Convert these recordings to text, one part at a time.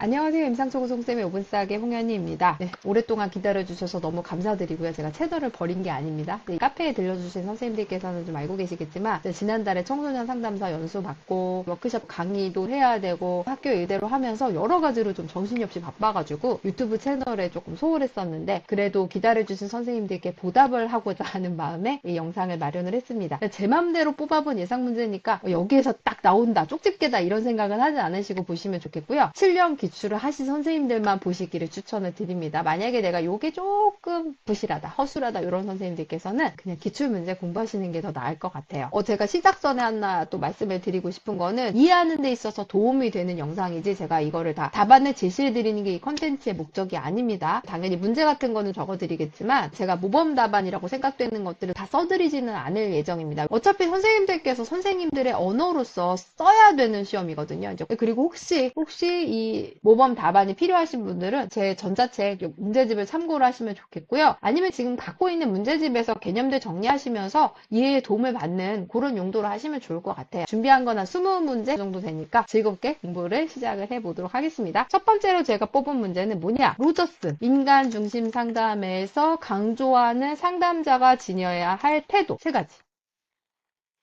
안녕하세요. 임상초고송쌤의 오븐싸게 홍현희입니다. 네, 오랫동안 기다려주셔서 너무 감사드리고요. 제가 채널을 버린 게 아닙니다. 네, 카페에 들려주신 선생님들께서는 좀 알고 계시겠지만 지난달에 청소년 상담사 연수 받고 워크숍 강의도 해야 되고 학교 일대로 하면서 여러 가지로 좀 정신이 없이 바빠가지고 유튜브 채널에 조금 소홀했었는데 그래도 기다려주신 선생님들께 보답을 하고자 하는 마음에 이 영상을 마련을 했습니다. 제 맘대로 뽑아본 예상 문제니까 여기에서 딱 나온다, 쪽집게다 이런 생각은 하지 않으시고 보시면 좋겠고요. 7년 기출을 하신 선생님들만 보시기를 추천을 드립니다. 만약에 내가 요게 조금 부실하다, 허술하다 이런 선생님들께서는 그냥 기출문제 공부하시는 게 더 나을 것 같아요. 제가 시작 전에 하나 또 말씀을 드리고 싶은 거는 이해하는 데 있어서 도움이 되는 영상이지 제가 이거를 다 답안을 제시해 드리는 게 이 컨텐츠의 목적이 아닙니다. 당연히 문제 같은 거는 적어드리겠지만 제가 모범 답안이라고 생각되는 것들을 다 써드리지는 않을 예정입니다. 어차피 선생님들께서 선생님들의 언어로서 써야 되는 시험이거든요. 그리고 혹시 이 모범 답안이 필요하신 분들은 제 전자책 문제집을 참고를 하시면 좋겠고요. 아니면 지금 갖고 있는 문제집에서 개념들 정리하시면서 이해에 도움을 받는 그런 용도로 하시면 좋을 것 같아요. 준비한 건 한 20문제 정도 되니까 즐겁게 공부를 시작을 해보도록 하겠습니다. 첫 번째로 제가 뽑은 문제는 뭐냐? 로저스 인간 중심 상담에서 강조하는 상담자가 지녀야 할 태도 3가지.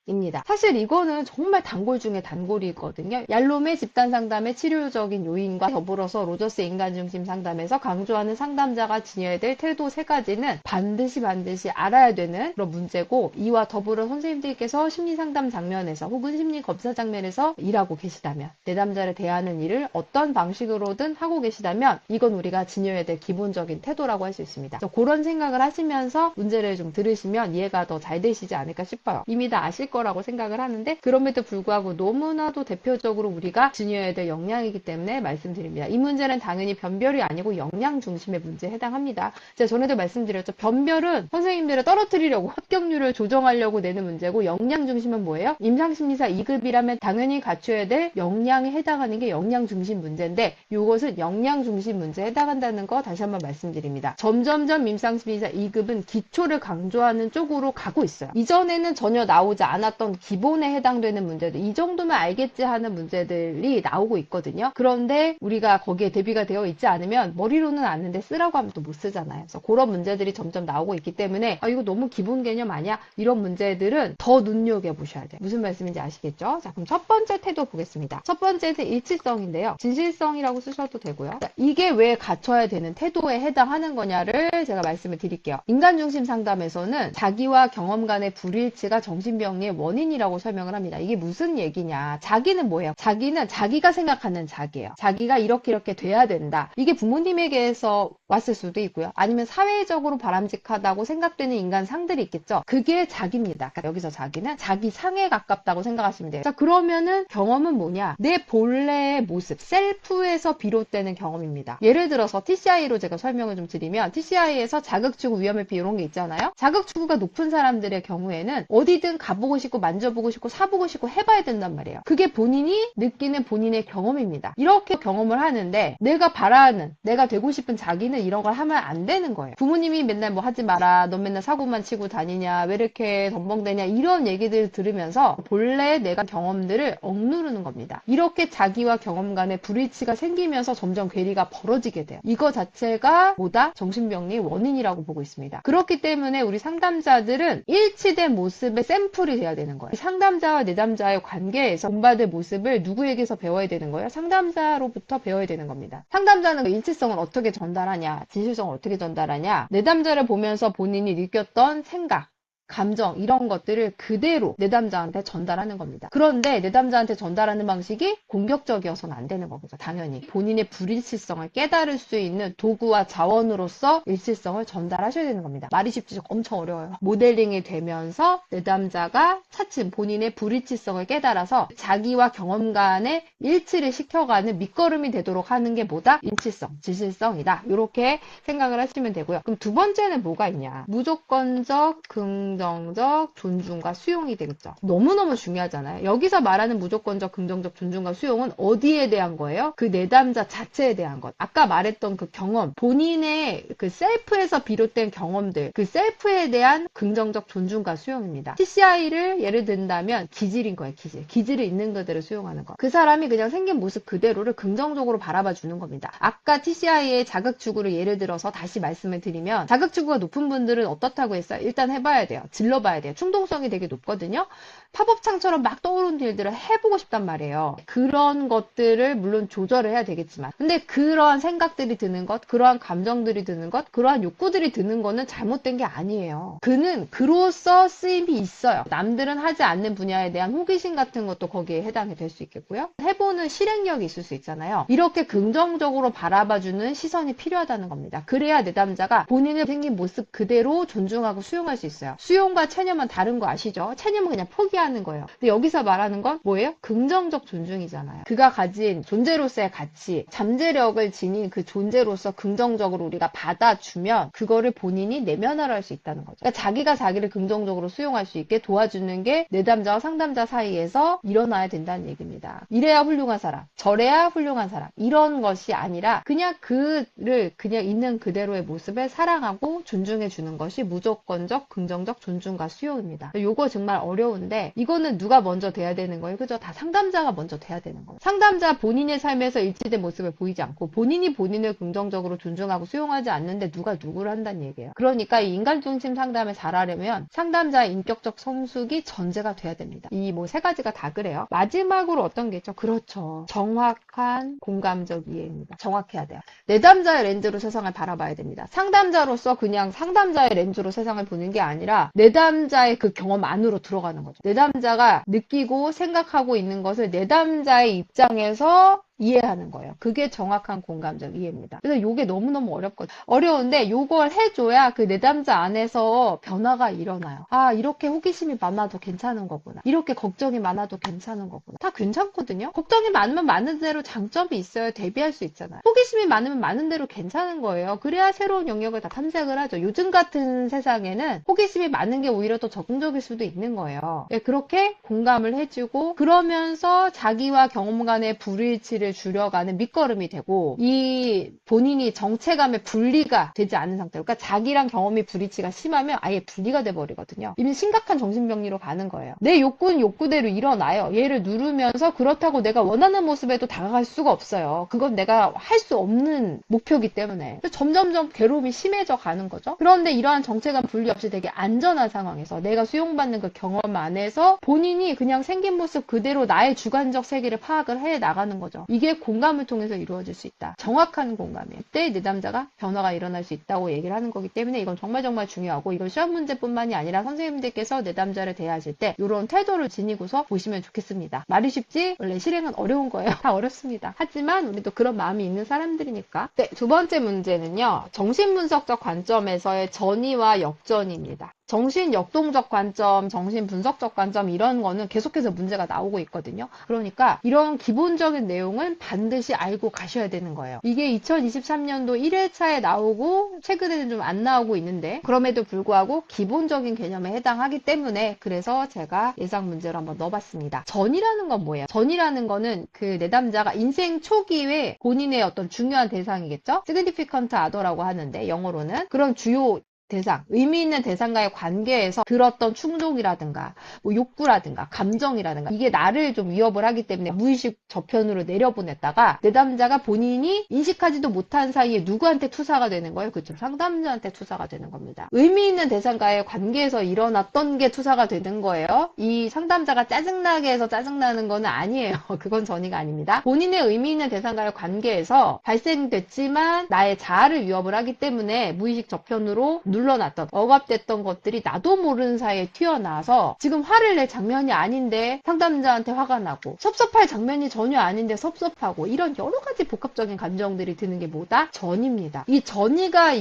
입니다. 사실 이거는 정말 단골 중에 단골이거든요. 얄롬의 집단 상담의 치료적인 요인과 더불어서 로저스 인간중심 상담에서 강조하는 상담자가 지녀야 될 태도 3가지는 반드시 알아야 되는 그런 문제고, 이와 더불어 선생님들께서 심리상담 장면에서 혹은 심리검사 장면에서 일하고 계시다면, 내담자를 대하는 일을 어떤 방식으로든 하고 계시다면 이건 우리가 지녀야 될 기본적인 태도라고 할 수 있습니다. 그런 생각을 하시면서 문제를 좀 들으시면 이해가 더 잘 되시지 않을까 싶어요. 이미 다 아실 거라고 생각을 하는데 그럼에도 불구하고 너무나도 대표적으로 우리가 지녀야 될 역량이기 때문에 말씀드립니다. 이 문제는 당연히 변별이 아니고 역량 중심의 문제에 해당합니다. 제가 전에도 말씀드렸죠. 변별은 선생님들을 떨어뜨리려고 합격률을 조정하려고 내는 문제고, 역량 중심은 뭐예요? 임상심리사 2급이라면 당연히 갖춰야 될 역량에 해당하는 게 역량 중심 문제인데, 이것은 역량 중심 문제에 해당한다는 거 다시 한번 말씀드립니다. 점점점 임상심리사 2급은 기초를 강조하는 쪽으로 가고 있어요. 이전에는 전혀 나오지 않았던 기본에 해당되는 문제들, 이 정도면 알겠지 하는 문제들이 나오고 있거든요. 그런데 우리가 거기에 대비가 되어 있지 않으면 머리로는 아는데 쓰라고 하면 또 못 쓰잖아요. 그래서 그런 문제들이 점점 나오고 있기 때문에 이거 너무 기본 개념 아니야? 이런 문제들은 더 눈여겨보셔야 돼요. 무슨 말씀인지 아시겠죠? 자, 그럼 첫 번째 태도 보겠습니다. 첫 번째는 일치성인데요. 진실성이라고 쓰셔도 되고요. 자, 이게 왜 갖춰야 되는 태도에 해당하는 거냐를 제가 말씀을 드릴게요. 인간중심 상담에서는 자기와 경험 간의 불일치가 정신병리의 원인이라고 설명을 합니다. 이게 무슨 얘기냐? 자기는 뭐예요? 자기는 자기가 생각하는 자기예요. 자기가 이렇게 돼야 된다. 이게 부모님에게서 왔을 수도 있고요. 아니면 사회적으로 바람직하다고 생각되는 인간 상들이 있겠죠. 그게 자기입니다. 그러니까 여기서 자기는 자기 상에 가깝다고 생각하시면 돼요. 자, 그러면은 경험은 뭐냐? 내 본래의 모습, 셀프에서 비롯되는 경험입니다. 예를 들어서 TCI로 제가 설명을 좀 드리면, TCI에서 자극추구, 위험회피 이런 게 있잖아요. 자극추구가 높은 사람들의 경우에는 어디든 가보고 싶고 만져보고 싶고 사보고 싶고 해봐야 된단 말이에요. 그게 본인이 느끼는 본인의 경험입니다. 이렇게 경험을 하는데 내가 바라는, 내가 되고 싶은 자기는 이런 걸 하면 안 되는 거예요. 부모님이 맨날 뭐 하지 마라, 넌 맨날 사고만 치고 다니냐, 왜 이렇게 덤벙대냐, 이런 얘기들을 들으면서 본래 내가 경험들을 억누르는 겁니다. 이렇게 자기와 경험 간의 불일치가 생기면서 점점 괴리가 벌어지게 돼요. 이거 자체가 뭐다? 정신병리의 원인이라고 보고 있습니다. 그렇기 때문에 우리 상담자들은 일치된 모습의 샘플이 돼야 되는 거예요. 상담자와 내담자의 관계에서 본받을 모습을 누구에게서 배워야 되는 거예요? 상담자로부터 배워야 되는 겁니다. 상담자는 그 일치성을 어떻게 전달하냐, 진실성을 어떻게 전달하냐, 내담자를 보면서 본인이 느꼈던 생각, 감정, 이런 것들을 그대로 내담자한테 전달하는 겁니다. 그런데 내담자한테 전달하는 방식이 공격적이어서는 안 되는 거죠. 당연히 본인의 불일치성을 깨달을 수 있는 도구와 자원으로서 일치성을 전달하셔야 되는 겁니다. 말이 쉽지 엄청 어려워요. 모델링이 되면서 내담자가 차츰 본인의 불일치성을 깨달아서 자기와 경험 간의 일치를 시켜가는 밑거름이 되도록 하는 게 뭐다? 일치성, 진실성이다. 이렇게 생각을 하시면 되고요. 그럼 두 번째는 뭐가 있냐? 무조건적 긍정 긍정적 존중과 수용이 되겠죠. 너무너무 중요하잖아요. 여기서 말하는 무조건적 긍정적 존중과 수용은 어디에 대한 거예요? 그 내담자 자체에 대한 것. 아까 말했던 그 경험, 본인의 그 셀프에서 비롯된 경험들, 그 셀프에 대한 긍정적 존중과 수용입니다. TCI를 예를 든다면 기질인 거예요. 기질을 있는 그대로 수용하는 거. 그 사람이 그냥 생긴 모습 그대로를 긍정적으로 바라봐 주는 겁니다. 아까 TCI의 자극추구를 예를 들어서 다시 말씀을 드리면, 자극추구가 높은 분들은 어떻다고 했어요? 일단 해봐야 돼요. 질러봐야 돼요. 충동성이 되게 높거든요. 팝업창처럼 막 떠오르는 일들을 해보고 싶단 말이에요. 그런 것들을 물론 조절을 해야 되겠지만, 근데 그러한 생각들이 드는 것, 그러한 감정들이 드는 것, 그러한 욕구들이 드는 거는 잘못된 게 아니에요. 그는 그로서 쓰임이 있어요. 남들은 하지 않는 분야에 대한 호기심 같은 것도 거기에 해당이 될 수 있겠고요. 해보는 실행력이 있을 수 있잖아요. 이렇게 긍정적으로 바라봐주는 시선이 필요하다는 겁니다. 그래야 내담자가 본인의 생긴 모습 그대로 존중하고 수용할 수 있어요. 수용과 체념은 다른 거 아시죠? 체념은 그냥 포기하는 거예요. 근데 여기서 말하는 건 뭐예요? 긍정적 존중이잖아요. 그가 가진 존재로서의 가치, 잠재력을 지닌 그 존재로서 긍정적으로 우리가 받아주면 그거를 본인이 내면화를 할 수 있다는 거죠. 그러니까 자기가 자기를 긍정적으로 수용할 수 있게 도와주는 게 내담자와 상담자 사이에서 일어나야 된다는 얘기입니다. 이래야 훌륭한 사람, 저래야 훌륭한 사람, 이런 것이 아니라 그냥 그를 그냥 있는 그대로의 모습을 사랑하고 존중해 주는 것이 무조건적 긍정적 존중과 수용입니다. 요거 정말 어려운데 이거는 누가 먼저 돼야 되는 거예요? 그죠? 다 상담자가 먼저 돼야 되는 거예요. 상담자 본인의 삶에서 일치된 모습을 보이지 않고 본인이 본인을 긍정적으로 존중하고 수용하지 않는데 누가 누구를 한다는 얘기예요. 그러니까 이 인간 중심 상담을 잘하려면 상담자의 인격적 성숙이 전제가 돼야 됩니다. 이 뭐 세 가지가 다 그래요. 마지막으로 어떤 게 있죠? 그렇죠. 정확한 공감적 이해입니다. 정확해야 돼요. 내담자의 렌즈로 세상을 바라봐야 됩니다. 상담자로서 그냥 상담자의 렌즈로 세상을 보는 게 아니라 내담자의 그 경험 안으로 들어가는 거죠. 내담자가 느끼고 생각하고 있는 것을 내담자의 입장에서 이해하는 거예요. 그게 정확한 공감적 이해입니다. 그래서 이게 너무너무 어렵거든요. 어려운데 이걸 해줘야 그 내담자 안에서 변화가 일어나요. 아, 이렇게 호기심이 많아도 괜찮은 거구나. 이렇게 걱정이 많아도 괜찮은 거구나. 다 괜찮거든요. 걱정이 많으면 많은 대로 장점이 있어요. 대비할 수 있잖아요. 호기심이 많으면 많은 대로 괜찮은 거예요. 그래야 새로운 영역을 다 탐색을 하죠. 요즘 같은 세상에는 호기심이 많은 게 오히려 더 적극적일 수도 있는 거예요. 네, 그렇게 공감을 해주고 그러면서 자기와 경험 간의 불일치를 줄여가는 밑거름이 되고 이 본인이 정체감의 분리가 되지 않은 상태로, 그러니까 자기랑 경험이 불일치가 심하면 아예 분리가 돼버리거든요. 이미 심각한 정신병리로 가는 거예요. 내 욕구는 욕구대로 일어나요. 얘를 누르면서 그렇다고 내가 원하는 모습에도 다가갈 수가 없어요. 그건 내가 할 수 없는 목표이기 때문에 점점점 괴로움이 심해져 가는 거죠. 그런데 이러한 정체감 분리 없이 되게 안전한 상황에서 내가 수용받는 그 경험 안에서 본인이 그냥 생긴 모습 그대로 나의 주관적 세계를 파악을 해 나가는 거죠. 이게 공감을 통해서 이루어질 수 있다. 정확한 공감이에요. 그때 내담자가 변화가 일어날 수 있다고 얘기를 하는 거기 때문에 이건 정말 중요하고 이건 시험 문제뿐만이 아니라 선생님들께서 내담자를 대하실 때 이런 태도를 지니고서 보시면 좋겠습니다. 말이 쉽지 원래 실행은 어려운 거예요. 다 어렵습니다. 하지만 우리도 그런 마음이 있는 사람들이니까. 네, 두 번째 문제는요. 정신분석적 관점에서의 전이와 역전입니다. 정신 역동적 관점, 정신 분석적 관점 이런 거는 계속해서 문제가 나오고 있거든요. 그러니까 이런 기본적인 내용은 반드시 알고 가셔야 되는 거예요. 이게 2023년도 1회차에 나오고 최근에는 좀 안 나오고 있는데 그럼에도 불구하고 기본적인 개념에 해당하기 때문에 그래서 제가 예상 문제로 한번 넣어봤습니다. 전이라는 건 뭐예요? 전이라는 거는 그 내담자가 인생 초기에 본인의 어떤 중요한 대상이겠죠? significant other라고 하는데 영어로는 그런 주요 대상, 의미 있는 대상과의 관계에서 들었던 충동이라든가 뭐 욕구라든가 감정이라든가 이게 나를 좀 위협을 하기 때문에 무의식 저편으로 내려보냈다가 내담자가 본인이 인식하지도 못한 사이에 누구한테 투사가 되는 거예요? 그렇죠. 상담자한테 투사가 되는 겁니다. 의미 있는 대상과의 관계에서 일어났던 게 투사가 되는 거예요. 이 상담자가 짜증나게 해서 짜증나는 거는 아니에요. 그건 전이가 아닙니다. 본인의 의미 있는 대상과의 관계에서 발생됐지만 나의 자아를 위협을 하기 때문에 무의식 저편으로 눌러놨던 억압됐던 것들이 나도 모르는 사이에 튀어나와서 지금 화를 낼 장면이 아닌데 상담자한테 화가 나고 섭섭할 장면이 전혀 아닌데 섭섭하고 이런 여러 가지 복합적인 감정들이 드는 게 뭐다? 전입니다. 이 전이가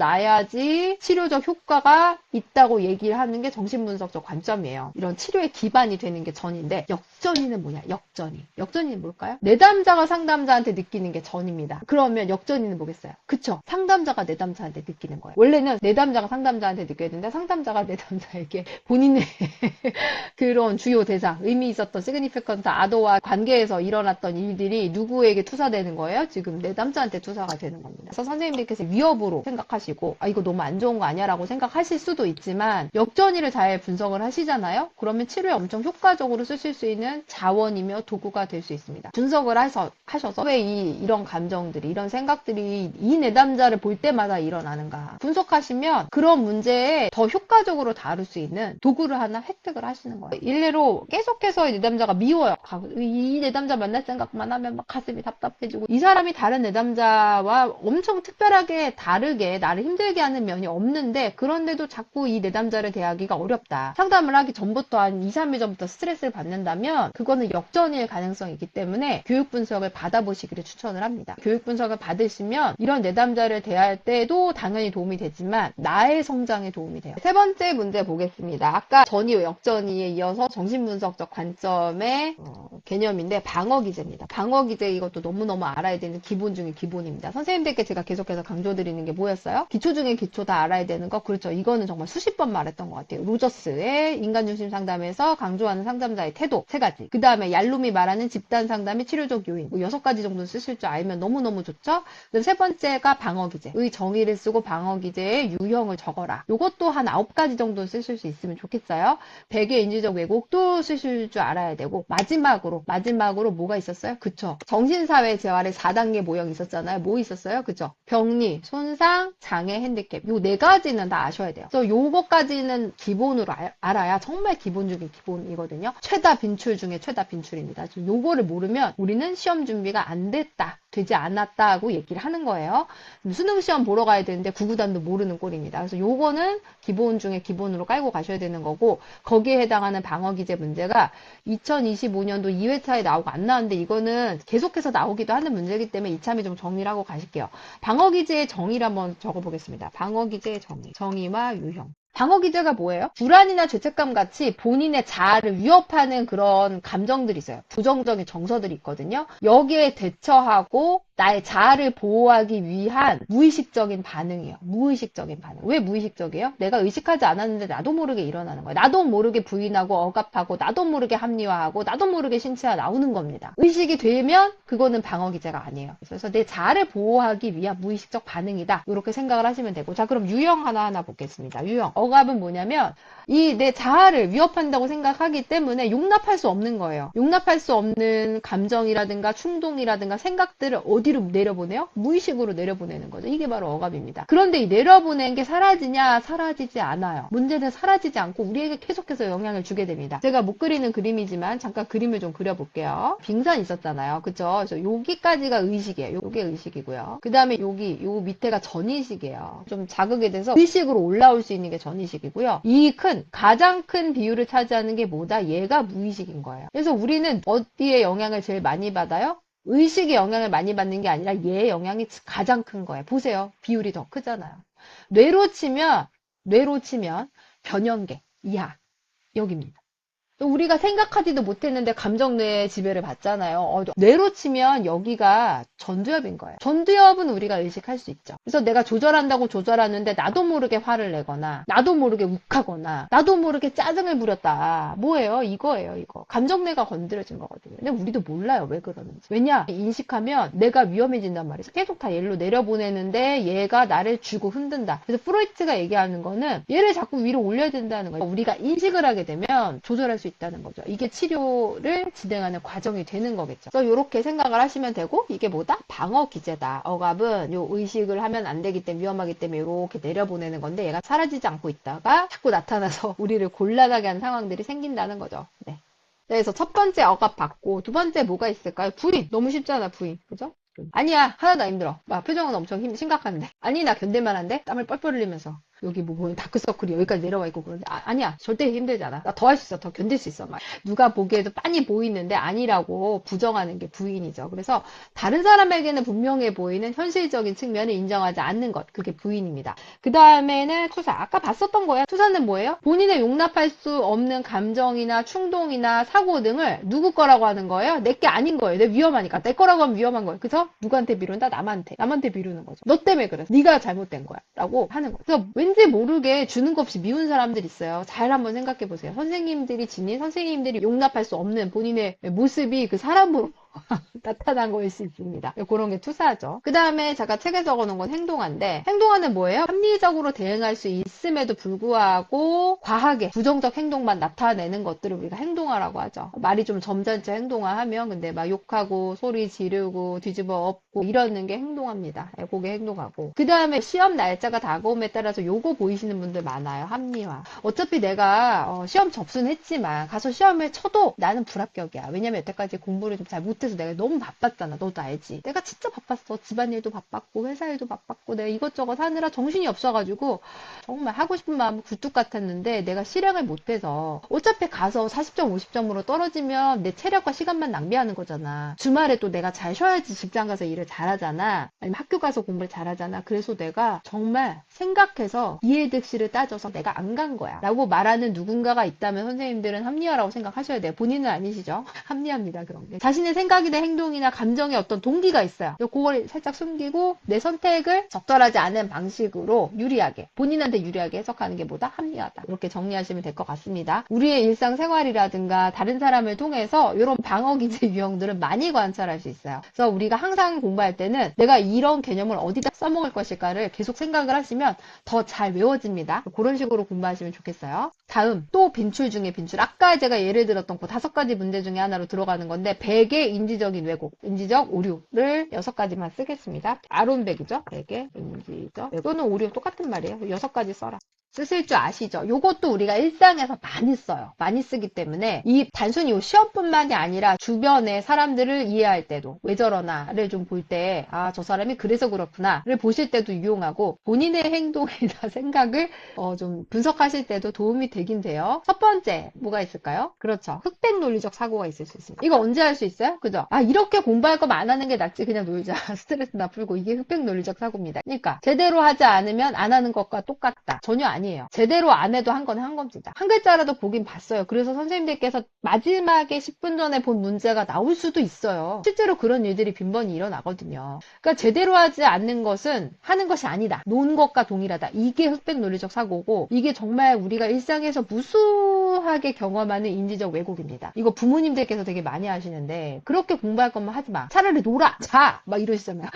일어나야지 치료적 효과가 있다고 얘기를 하는 게 정신분석적 관점이에요. 이런 치료의 기반이 되는 게 전인데 역전이는 뭐냐? 역전이는 뭘까요? 내담자가 상담자한테 느끼는 게 전입니다. 그러면 역전이는 뭐겠어요? 그쵸? 상담자가 내담자한테 느끼는 거예요. 원래는 내담 내담자가 상담자한테 느껴야 된다. 상담자가 내담자에게 본인의 그런 주요 대상, 의미 있었던 시그니피컨트 아더와 관계에서 일어났던 일들이 누구에게 투사되는 거예요? 지금 내담자한테 투사가 되는 겁니다. 그래서 선생님들께서 위협으로 생각하시고 이거 너무 안 좋은 거 아니야? 라고 생각하실 수도 있지만 역전이를 잘 분석을 하시잖아요? 그러면 치료에 엄청 효과적으로 쓰실 수 있는 자원이며 도구가 될 수 있습니다. 분석을 하셔서 왜 이런 감정들이, 이런 생각들이 이 내담자를 볼 때마다 일어나는가 분석하시면 그런 문제에 더 효과적으로 다룰 수 있는 도구를 하나 획득을 하시는 거예요. 일례로 계속해서 이 내담자가 미워요. 이 내담자 만날 생각만 하면 막 가슴이 답답해지고, 이 사람이 다른 내담자와 엄청 특별하게 다르게 나를 힘들게 하는 면이 없는데 그런데도 자꾸 이 내담자를 대하기가 어렵다. 상담을 하기 전부터 한 2, 3일 전부터 스트레스를 받는다면 그거는 역전일 가능성이 있기 때문에 교육 분석을 받아보시기를 추천을 합니다. 교육 분석을 받으시면 이런 내담자를 대할 때도 당연히 도움이 되지만 나의 성장에 도움이 돼요. 세 번째 문제 보겠습니다. 아까 전이와 역전이에 이어서 정신분석적 관점의 개념인데 방어기제입니다. 방어기제 이것도 너무너무 알아야 되는 기본 중에 기본입니다. 선생님들께 제가 계속해서 강조드리는 게 뭐였어요? 기초 중에 기초 다 알아야 되는 거. 그렇죠. 이거는 정말 수십 번 말했던 것 같아요. 로저스의 인간중심 상담에서 강조하는 상담자의 태도 3가지. 그 다음에 얄룸이 말하는 집단 상담의 치료적 요인 6가지 정도 쓰실 줄 알면 너무너무 좋죠. 그다음 세 번째가 방어기제의 정의를 쓰고 방어기제의 유형을 적어라. 이것도 한 9가지 정도 쓰실 수 있으면 좋겠어요. 백의 인지적 왜곡도 쓰실 줄 알아야 되고, 마지막으로 뭐가 있었어요? 그쵸. 정신사회 재활의 4단계 모형 있었잖아요. 뭐 있었어요? 그쵸. 병리, 손상, 장애, 핸디캡. 요 4가지는 다 아셔야 돼요. 그래서 요거까지는 기본으로 알아야 정말 기본 중에 기본이거든요. 최다 빈출 중에 최다 빈출입니다. 요거를 모르면 우리는 시험 준비가 안 됐다, 되지 않았다고 얘기를 하는 거예요. 수능 시험 보러 가야 되는데 구구단도 모르는 꼴입니다. 그래서 요거는 기본 중에 기본으로 깔고 가셔야 되는 거고, 거기에 해당하는 방어기제 문제가 2025년도 2회차에 나오고 안 나왔는데 이거는 계속해서 나오기도 하는 문제이기 때문에 이참에 좀 정리를 하고 가실게요. 방어기제의 정의를 한번 적어보겠습니다. 방어기제의 정의와 유형. 방어기제가 뭐예요? 불안이나 죄책감 같이 본인의 자아를 위협하는 그런 감정들이 있어요. 부정적인 정서들이 있거든요. 여기에 대처하고 나의 자아를 보호하기 위한 무의식적인 반응이에요. 무의식적인 반응. 왜 무의식적이에요? 내가 의식하지 않았는데 나도 모르게 일어나는 거예요. 나도 모르게 부인하고 억압하고 나도 모르게 합리화하고 나도 모르게 신체가 나오는 겁니다. 의식이 되면 그거는 방어기제가 아니에요. 그래서 내 자아를 보호하기 위한 무의식적 반응이다. 이렇게 생각을 하시면 되고, 자 그럼 유형 하나하나 보겠습니다. 유형. 억압은 뭐냐면 이 내 자아를 위협한다고 생각하기 때문에 용납할 수 없는 거예요. 용납할 수 없는 감정이라든가 충동이라든가 생각들을 어디로 내려보내요? 무의식으로 내려보내는 거죠. 이게 바로 억압입니다. 그런데 이 내려보낸 게 사라지냐? 사라지지 않아요. 문제는 사라지지 않고 우리에게 계속해서 영향을 주게 됩니다. 제가 못 그리는 그림이지만 잠깐 그림을 좀 그려볼게요. 빙산 있었잖아요. 그쵸? 그래서 여기까지가 의식이에요. 요게 의식이고요. 그 다음에 요 밑에가 전의식이에요. 좀 자극에 대해서 의식으로 올라올 수 있는 게 전의식이고요. 가장 큰 비율을 차지하는 게 뭐다? 얘가 무의식인 거예요. 그래서 우리는 어디에 영향을 제일 많이 받아요? 의식의 영향을 많이 받는 게 아니라 얘의 영향이 가장 큰 거예요. 보세요. 비율이 더 크잖아요. 뇌로 치면 변형계 이하 여기입니다. 우리가 생각하지도 못했는데 감정뇌의 지배를 받잖아요. 뇌로 치면 여기가 전두엽인 거예요. 전두엽은 우리가 의식할 수 있죠. 그래서 내가 조절한다고 조절하는데 나도 모르게 화를 내거나 나도 모르게 욱하거나 나도 모르게 짜증을 부렸다. 뭐예요? 이거예요. 이거. 감정뇌가 건드려진 거거든요. 근데 우리도 몰라요. 왜 그러는지. 왜냐? 인식하면 내가 위험해진단 말이죠. 계속 다 얘로 내려보내는데 얘가 나를 쥐고 흔든다. 그래서 프로이트가 얘기하는 거는 얘를 자꾸 위로 올려야 된다는 거예요. 우리가 인식을 하게 되면 조절할 수 있다는 거죠. 이게 치료를 진행하는 과정이 되는 거겠죠. 그래서 이렇게 생각을 하시면 되고, 이게 뭐다? 방어 기제다. 억압은 요 의식을 하면 안 되기 때문에 위험하기 때문에 이렇게 내려보내는 건데 얘가 사라지지 않고 있다가 자꾸 나타나서 우리를 곤란하게 하는 상황들이 생긴다는 거죠. 네. 그래서 첫 번째 억압 받고, 두 번째 뭐가 있을까요? 부인. 너무 쉽잖아, 부인. 그죠? 아니야, 하나도 안 힘들어. 표정은 엄청 심각한데. 아니, 나 견딜만한데? 땀을 뻘뻘 흘리면서. 여기 뭐 보면 다크서클이 여기까지 내려와 있고 그런데 아니야, 절대 힘들지 않아. 나 더 할 수 있어. 더 견딜 수 있어. 막 누가 보기에도 빤히 보이는데 아니라고 부정하는 게 부인이죠. 그래서 다른 사람에게는 분명해 보이는 현실적인 측면을 인정하지 않는 것, 그게 부인입니다. 그 다음에는 투사. 아까 봤었던 거예요. 투사는 뭐예요? 본인의 용납할 수 없는 감정이나 충동이나 사고 등을 누구 거라고 하는 거예요? 내 게 아닌 거예요. 내 위험하니까. 내 거라고 하면 위험한 거예요. 그래서 누구한테 미룬다? 남한테 미루는 거죠. 너 때문에 그랬어. 네가 잘못된 거야. 라고 하는 거예요. 그래서 왠지 왠지 모르게 주는 거 없이 미운 사람들 있어요. 잘 한번 생각해 보세요. 선생님들이 지닌, 선생님들이 용납할 수 없는 본인의 모습이 그 사람으로 나타난 거일 수 있습니다. 그런 게 투사죠. 그 다음에 제가 책에 적어놓은 건 행동화인데, 행동화는 뭐예요? 합리적으로 대응할 수 있음에도 불구하고 과하게 부정적 행동만 나타내는 것들을 우리가 행동화라고 하죠. 말이 좀 점잖죠. 행동화하면. 근데 막 욕하고 소리 지르고 뒤집어 엎고 이러는 게 행동화입니다. 그게 행동화고. 그 다음에 시험 날짜가 다가옴에 따라서 요거 보이시는 분들 많아요. 합리화. 어차피 내가 시험 접수는 했지만 가서 시험을 쳐도 나는 불합격이야. 왜냐면 여태까지 공부를 좀 잘 못해서 내가 너무 바빴잖아. 너도 알지. 내가 진짜 바빴어. 집안일도 바빴고 회사 일도 바빴고 내가 이것저것 하느라 정신이 없어가지고 정말 하고 싶은 마음은 굴뚝 같았는데 내가 실행을 못해서 어차피 가서 40점 50점으로 떨어지면 내 체력과 시간만 낭비하는 거잖아. 주말에 또 내가 잘 쉬어야지 직장 가서 일을 잘하잖아. 아니면 학교 가서 공부를 잘하잖아. 그래서 내가 정말 생각해서 이해득실을 따져서 내가 안 간 거야 라고 말하는 누군가가 있다면 선생님들은 합리화라고 생각하셔야 돼요. 본인은 아니시죠? 합리화입니다. 그런 게 자신의 생각이나 행동이나 감정에 어떤 동기가 있어요. 그걸 살짝 숨기고 내 선택을 적절하지 않은 방식으로 유리하게, 본인한테 유리하게 해석하는 게 뭐다? 합리화다. 이렇게 정리하시면 될 것 같습니다. 우리의 일상생활이라든가 다른 사람을 통해서 이런 방어기제 유형들은 많이 관찰할 수 있어요. 그래서 우리가 항상 공부할 때는 내가 이런 개념을 어디다 써먹을 것일까를 계속 생각을 하시면 더 잘 외워집니다. 그런 식으로 공부하시면 좋겠어요. 다음, 또 빈출 중에 빈출. 아까 제가 예를 들었던 그 5가지 문제 중에 하나로 들어가는 건데 100의 인지적인 왜곡, 인지적 오류를 6가지만 쓰겠습니다. 아론백이죠. 100의 인지적 왜곡. 또는 오류 똑같은 말이에요. 6가지 써라. 쓰실 줄 아시죠? 요것도 우리가 일상에서 많이 써요. 많이 쓰기 때문에 이 단순히 요 시험뿐만이 아니라 주변의 사람들을 이해할 때도 왜 저러나를 좀 볼 때 아, 저 사람이 그래서 그렇구나를 보실 때도 유용하고 본인의 행동이나 생각을 좀 분석하실 때도 도움이 되긴 돼요. 첫 번째 뭐가 있을까요? 그렇죠. 흑백 논리적 사고가 있을 수 있습니다. 이거 언제 할 수 있어요? 그죠? 아, 이렇게 공부할 거면 안 하는 게 낫지. 그냥 놀자. 스트레스나 풀고. 이게 흑백 논리적 사고입니다. 그러니까 제대로 하지 않으면 안 하는 것과 똑같다. 전혀 아니에요. 제대로 안 해도 한 건 한 겁니다. 한 글자라도 보긴 봤어요. 그래서 선생님들께서 마지막에 10분 전에 본 문제가 나올 수도 있어요. 실제로 그런 일들이 빈번히 일어나거든요. 그러니까 제대로 하지 않는 것은 하는 것이 아니다. 논 것과 동일하다. 이게 흑백 논리적 사고고 이게 정말 우리가 일상에서 무수하게 경험하는 인지적 왜곡입니다. 이거 부모님들께서 되게 많이 하시는데 그렇게 공부할 것만 하지 마. 차라리 놀아. 자. 막 이러시잖아요.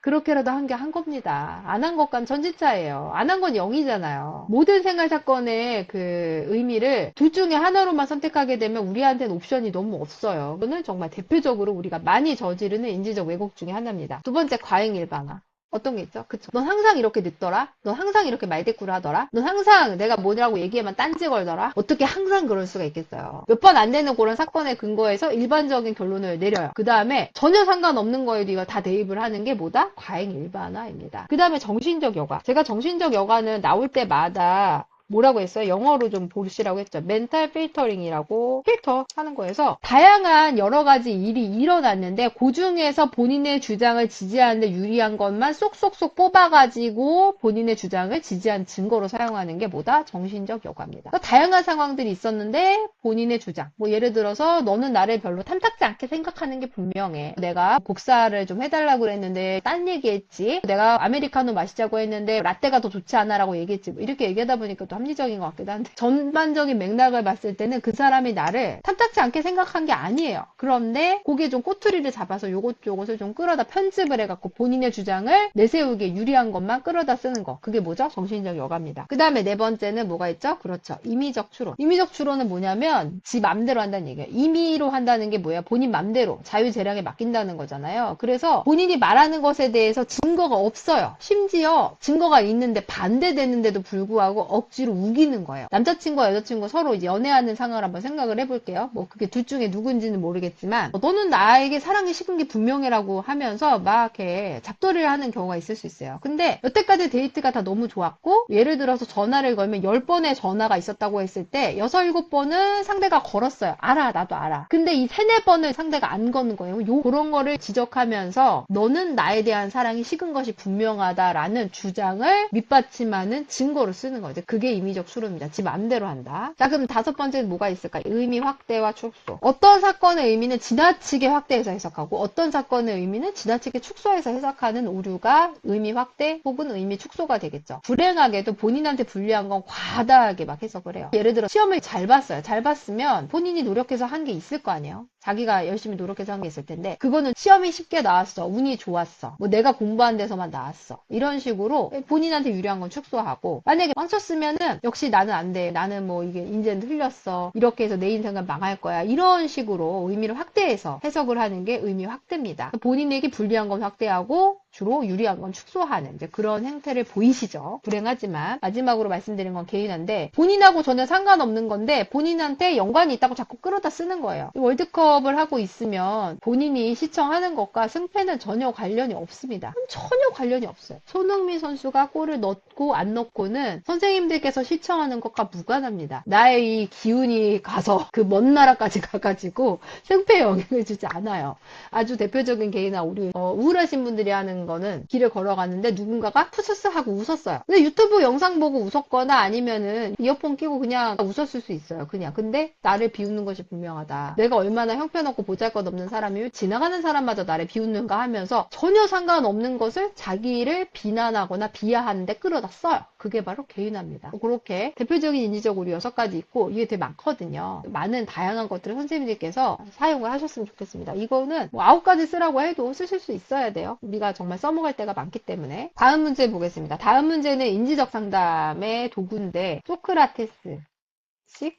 그렇게라도 한 게 한 겁니다. 안 한 것과는 천지차예요. 안 한 건 0이잖아요. 모든 생활 사건의 그 의미를 둘 중에 하나로만 선택하게 되면 우리한테는 옵션이 너무 없어요. 이거는 정말 대표적으로 우리가 많이 저지르는 인지적 왜곡 중에 하나입니다. 두 번째, 과잉 일반화. 어떤 게 있죠? 그쵸? 넌 항상 이렇게 늦더라? 넌 항상 이렇게 말대꾸를 하더라? 넌 항상 내가 뭐라고 얘기하면 딴지 걸더라? 어떻게 항상 그럴 수가 있겠어요? 몇 번 안 되는 그런 사건에 근거해서 일반적인 결론을 내려요. 그 다음에 전혀 상관없는 거에도 이거 다 대입을 하는 게 뭐다? 과잉 일반화입니다. 그 다음에 정신적 여과. 제가 정신적 여과는 나올 때마다 뭐라고 했어요? 영어로 좀 보시라고 했죠. 멘탈 필터링이라고 필터 하는 거에서 다양한 여러 가지 일이 일어났는데 그 중에서 본인의 주장을 지지하는데 유리한 것만 쏙쏙쏙 뽑아가지고 본인의 주장을 지지한 증거로 사용하는 게 뭐다? 정신적 여과입니다. 그러니까 다양한 상황들이 있었는데 본인의 주장. 뭐 예를 들어서 너는 나를 별로 탐탁지 않게 생각하는 게 분명해. 내가 복사를 좀 해달라고 그랬는데 딴 얘기했지. 내가 아메리카노 마시자고 했는데 라떼가 더 좋지 않아 라고 얘기했지. 뭐 이렇게 얘기하다 보니까 또 합리적인 것 같기도 한데 전반적인 맥락을 봤을 때는 그 사람이 나를 탐탁지 않게 생각한 게 아니에요. 그런데 거기에 좀 꼬투리를 잡아서 요것을 좀 끌어다 편집을 해갖고 본인의 주장을 내세우기에 유리한 것만 끌어다 쓰는 거. 그게 뭐죠? 정신적 여과입니다. 그 다음에 네 번째는 뭐가 있죠? 그렇죠. 임의적 추론. 임의적 추론은 뭐냐면 지 맘대로 한다는 얘기예요. 임의로 한다는 게 뭐야? 본인 맘대로 자유재량에 맡긴다는 거잖아요. 그래서 본인이 말하는 것에 대해서 증거가 없어요. 심지어 증거가 있는데 반대되는데도 불구하고 억지로 우기는 거예요. 남자친구와 여자친구 서로 이제 연애하는 상황을 한번 생각을 해볼게요. 뭐 그게 둘 중에 누군지는 모르겠지만 너는 나에게 사랑이 식은 게 분명해라고 하면서 막 이렇게 잡돌이를 하는 경우가 있을 수 있어요. 근데 여태까지 데이트가 다 너무 좋았고 예를 들어서 전화를 걸면 10번의 전화가 있었다고 했을 때 6, 7번은 상대가 걸었어요. 알아. 나도 알아. 근데 이 3, 4번을 상대가 안 거는 거예요. 그런 거를 지적하면서 너는 나에 대한 사랑이 식은 것이 분명하다라는 주장을 밑받침하는 증거로 쓰는 거죠. 그게 비의미적 수로입니다. 지 맘대로 한다. 자, 그럼 다섯 번째는 뭐가 있을까? 의미 확대와 축소. 어떤 사건의 의미는 지나치게 확대해서 해석하고 어떤 사건의 의미는 지나치게 축소해서 해석하는 오류가 의미 확대 혹은 의미 축소가 되겠죠. 불행하게도 본인한테 불리한 건 과다하게 막 해석을 해요. 예를 들어 시험을 잘 봤어요. 잘 봤으면 본인이 노력해서 한 게 있을 거 아니에요. 자기가 열심히 노력해서 한 게 있을 텐데 그거는 시험이 쉽게 나왔어. 운이 좋았어. 뭐 내가 공부한 데서만 나왔어. 이런 식으로 본인한테 유리한 건 축소하고 만약에 망쳤으면은 역시 나는 안 돼. 나는 뭐 이게 인제는 틀렸어. 이렇게 해서 내 인생은 망할 거야. 이런 식으로 의미를 확대해서 해석을 하는 게 의미 확대입니다. 본인에게 불리한 건 확대하고 주로 유리한 건 축소하는 이제 그런 행태를 보이시죠. 불행하지만 마지막으로 말씀드린 건 개인한데 본인하고 전혀 상관없는 건데 본인한테 연관이 있다고 자꾸 끌어다 쓰는 거예요. 월드컵을 하고 있으면 본인이 시청하는 것과 승패는 전혀 관련이 없습니다. 전혀 관련이 없어요. 손흥민 선수가 골을 넣고 안 넣고는 선생님들께서 시청하는 것과 무관합니다. 나의 이 기운이 가서 그 먼 나라까지 가가지고 승패에 영향을 주지 않아요. 아주 대표적인 개인아 우리 우울하신 분들이 하는 거는 길을 걸어갔는데 누군가가 푸스스 하고 웃었어요. 근데 유튜브 영상 보고 웃었거나 아니면은 이어폰 끼고 그냥 웃었을 수 있어요. 그냥. 근데 나를 비웃는 것이 분명하다. 내가 얼마나 형편없고 보잘것없는 사람이면 지나가는 사람마저 나를 비웃는가 하면서 전혀 상관없는 것을 자기를 비난하거나 비하하는데 끌어다 써요. 그게 바로 개인화입니다. 그렇게 대표적인 인지적 오류 6가지 있고 이게 되게 많거든요. 많은 다양한 것들을 선생님들께서 사용을 하셨으면 좋겠습니다. 이거는 뭐 9가지 쓰라고 해도 쓰실 수 있어야 돼요. 우리가 정말 써먹을 때가 많기 때문에. 다음 문제 보겠습니다. 다음 문제는 인지적 상담의 도구인데 소크라테스식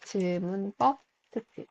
질문법 특징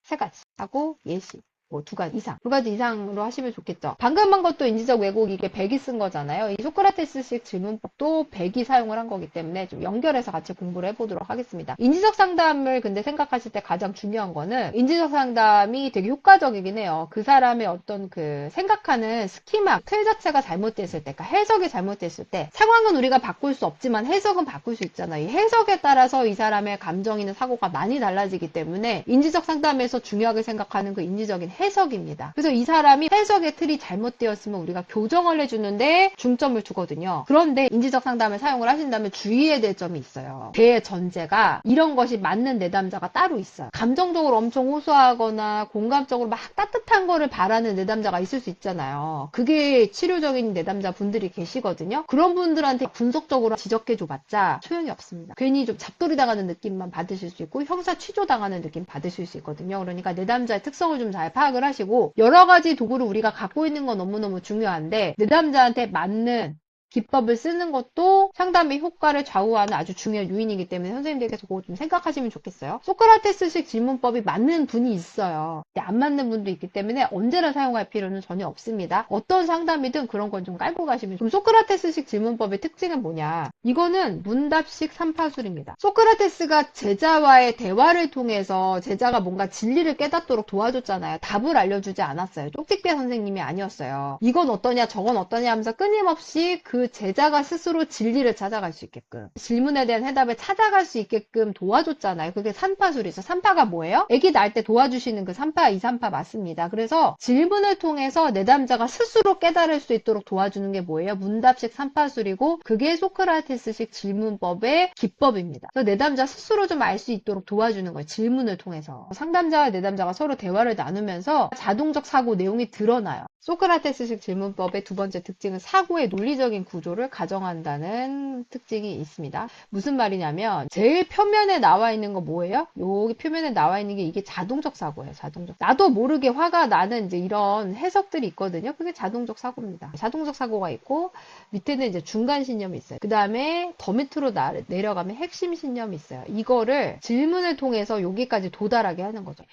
3가지 하고 예시 뭐 2가지 이상. 2가지 이상으로 하시면 좋겠죠. 방금 한 것도 인지적 왜곡 이게 100이 쓴 거잖아요. 이 소크라테스식 질문법도 100이 사용을 한 거기 때문에 좀 연결해서 같이 공부를 해보도록 하겠습니다. 인지적 상담을 근데 생각하실 때 가장 중요한 거는 인지적 상담이 되게 효과적이긴 해요. 그 사람의 어떤 그 생각하는 스키마, 틀 자체가 잘못됐을 때, 그러니까 해석이 잘못됐을 때 상황은 우리가 바꿀 수 없지만 해석은 바꿀 수 있잖아요. 이 해석에 따라서 이 사람의 감정이나 사고가 많이 달라지기 때문에 인지적 상담에서 중요하게 생각하는 그 인지적인 해석입니다. 그래서 이 사람이 해석의 틀이 잘못되었으면 우리가 교정을 해주는데 중점을 두거든요. 그런데 인지적 상담을 사용을 하신다면 주의해야 될 점이 있어요. 대전제가 이런 것이 맞는 내담자가 따로 있어요. 감정적으로 엄청 호소하거나 공감적으로 막 따뜻한 거를 바라는 내담자가 있을 수 있잖아요. 그게 치료적인 내담자 분들이 계시거든요. 그런 분들한테 분석적으로 지적해줘봤자 소용이 없습니다. 괜히 좀 잡돌이 당하는 느낌만 받으실 수 있고 형사 취조 당하는 느낌 받으실 수 있거든요. 그러니까 내담자의 특성을 좀 잘 파악을 하시고 여러 가지 도구를 우리가 갖고 있는 건 너무너무 중요한데 내담자한테 맞는 기법을 쓰는 것도 상담의 효과를 좌우하는 아주 중요한 요인이기 때문에 선생님들께서 그거 좀 생각하시면 좋겠어요. 소크라테스식 질문법이 맞는 분이 있어요. 안 맞는 분도 있기 때문에 언제나 사용할 필요는 전혀 없습니다. 어떤 상담이든 그런 건 좀 깔고 가시면 좀 소크라테스식 질문법의 특징은 뭐냐? 이거는 문답식 3파술입니다. 소크라테스가 제자와의 대화를 통해서 제자가 뭔가 진리를 깨닫도록 도와줬잖아요. 답을 알려주지 않았어요. 쪽집게 선생님이 아니었어요. 이건 어떠냐 저건 어떠냐 하면서 끊임없이 그 제자가 스스로 진리를 찾아갈 수 있게끔 질문에 대한 해답을 찾아갈 수 있게끔 도와줬잖아요. 그게 3파술이죠. 3파가 뭐예요? 아기 낳을 때 도와주시는 그 3파, 2, 3파 맞습니다. 그래서 질문을 통해서 내담자가 스스로 깨달을 수 있도록 도와주는 게 뭐예요? 문답식 3파술이고 그게 소크라테스식 질문법의 기법입니다. 그래서 내담자 스스로 좀 알 수 있도록 도와주는 거예요. 질문을 통해서. 상담자와 내담자가 서로 대화를 나누면서 자동적 사고 내용이 드러나요. 소크라테스식 질문법의 두 번째 특징은 사고의 논리적인 구조를 가정한다는 특징이 있습니다. 무슨 말이냐면 제일 표면에 나와 있는 거 뭐예요? 여기 표면에 나와 있는 게 이게 자동적 사고예요. 자동적. 나도 모르게 화가 나는 이제 이런 해석들이 있거든요. 그게 자동적 사고입니다. 자동적 사고가 있고 밑에는 이제 중간 신념이 있어요. 그 다음에 더 밑으로 내려가면 핵심 신념이 있어요. 이거를 질문을 통해서 여기까지 도달하게 하는 거죠.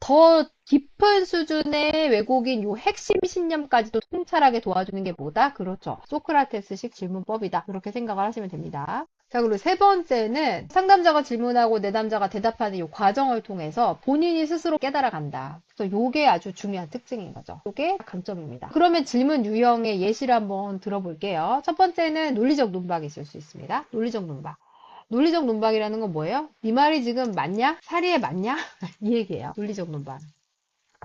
더 깊은 수준의 왜곡인 요 핵심 신념까지도 통찰하게 도와주는 게 뭐다? 그렇죠. 소크라테스식 질문법이다. 그렇게 생각을 하시면 됩니다. 자, 그리고 세 번째는 상담자가 질문하고 내담자가 대답하는 이 과정을 통해서 본인이 스스로 깨달아간다. 그래서 요게 아주 중요한 특징인 거죠. 요게 강점입니다. 그러면 질문 유형의 예시를 한번 들어볼게요. 첫 번째는 논리적 논박이 있을 수 있습니다. 논리적 논박. 논리적 논박이라는 건 뭐예요? 네 말이 지금 맞냐? 사리에 맞냐? 이 얘기예요. 논리적 논박.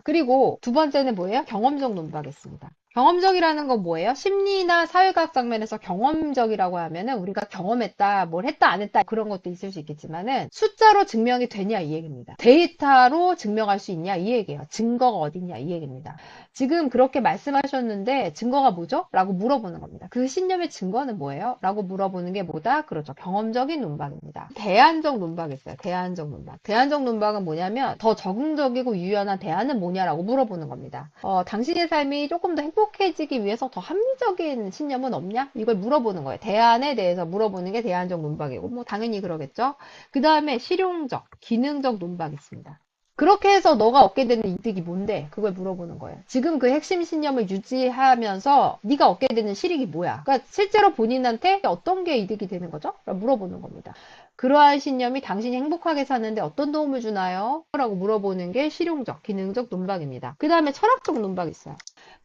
그리고 두 번째는 뭐예요? 경험적 논박이 있습니다. 경험적이라는 건 뭐예요? 심리나 사회과학 장면에서 경험적이라고 하면은 우리가 경험했다, 뭘 했다, 안 했다 그런 것도 있을 수 있겠지만은 숫자로 증명이 되냐 이 얘기입니다. 데이터로 증명할 수 있냐 이 얘기예요. 증거가 어딨냐 이 얘기입니다. 지금 그렇게 말씀하셨는데 증거가 뭐죠? 라고 물어보는 겁니다. 그 신념의 증거는 뭐예요? 라고 물어보는 게 뭐다? 그렇죠. 경험적인 논박입니다. 대안적 논박이 있어요. 대안적 논박. 대안적 논박은 뭐냐면 더 적응적이고 유연한 대안은 뭐냐라고 물어보는 겁니다. 당신의 삶이 조금 더 행복해지기 위해서 더 합리적인 신념은 없냐? 이걸 물어보는 거예요. 대안에 대해서 물어보는 게 대안적 논박이고 뭐 당연히 그러겠죠. 그 다음에 실용적, 기능적 논박이 있습니다. 그렇게 해서 너가 얻게 되는 이득이 뭔데? 그걸 물어보는 거예요. 지금 그 핵심 신념을 유지하면서 네가 얻게 되는 실익이 뭐야? 그러니까 실제로 본인한테 어떤 게 이득이 되는 거죠? 라고 물어보는 겁니다. 그러한 신념이 당신이 행복하게 사는데 어떤 도움을 주나요? 라고 물어보는 게 실용적, 기능적 논박입니다. 그 다음에 철학적 논박이 있어요.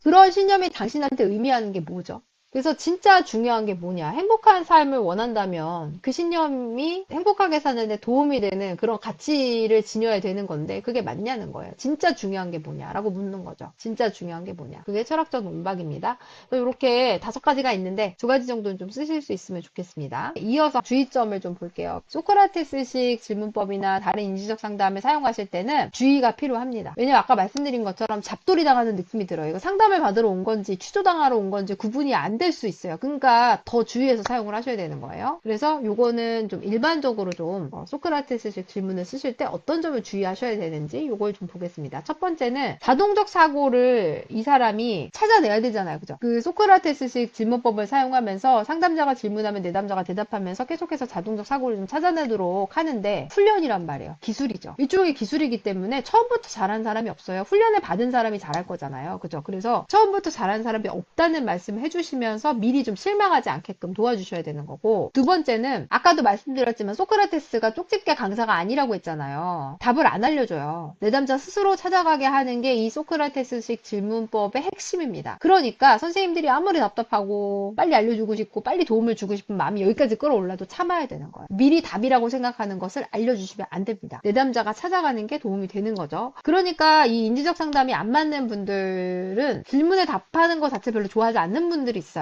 그런 신념이 당신한테 의미하는 게 뭐죠? 그래서 진짜 중요한 게 뭐냐? 행복한 삶을 원한다면 그 신념이 행복하게 사는데 도움이 되는 그런 가치를 지녀야 되는 건데 그게 맞냐는 거예요. 진짜 중요한 게 뭐냐라고 묻는 거죠. 진짜 중요한 게 뭐냐? 그게 철학적 논박입니다. 이렇게 5가지가 있는데 2가지 정도는 좀 쓰실 수 있으면 좋겠습니다. 이어서 주의점을 좀 볼게요. 소크라테스식 질문법이나 다른 인지적 상담을 사용하실 때는 주의가 필요합니다. 왜냐면 아까 말씀드린 것처럼 잡돌이 당하는 느낌이 들어요. 이거 상담을 받으러 온 건지 취조당하러 온 건지 구분이 안 될 수 있어요. 그러니까 더 주의해서 사용을 하셔야 되는 거예요. 그래서 요거는 좀 일반적으로 좀 소크라테스식 질문을 쓰실 때 어떤 점을 주의하셔야 되는지 요걸 좀 보겠습니다. 첫 번째는 자동적 사고를 이 사람이 찾아내야 되잖아요. 그죠? 그 소크라테스식 질문법을 사용하면서 상담자가 질문하면 내담자가 대답하면서 계속해서 자동적 사고를 좀 찾아내도록 하는데 훈련이란 말이에요. 기술이죠. 일종의 기술이기 때문에 처음부터 잘한 사람이 없어요. 훈련을 받은 사람이 잘할 거잖아요. 그죠? 그래서 처음부터 잘한 사람이 없다는 말씀을 해주시면 미리 좀 실망하지 않게끔 도와주셔야 되는 거고, 2번째는 아까도 말씀드렸지만 소크라테스가 쪽집게 강사가 아니라고 했잖아요. 답을 안 알려줘요. 내담자 스스로 찾아가게 하는 게 이 소크라테스식 질문법의 핵심입니다. 그러니까 선생님들이 아무리 답답하고 빨리 알려주고 싶고 빨리 도움을 주고 싶은 마음이 여기까지 끌어올라도 참아야 되는 거예요. 미리 답이라고 생각하는 것을 알려주시면 안 됩니다. 내담자가 찾아가는 게 도움이 되는 거죠. 그러니까 이 인지적 상담이 안 맞는 분들은 질문에 답하는 것 자체 별로 좋아하지 않는 분들이 있어요.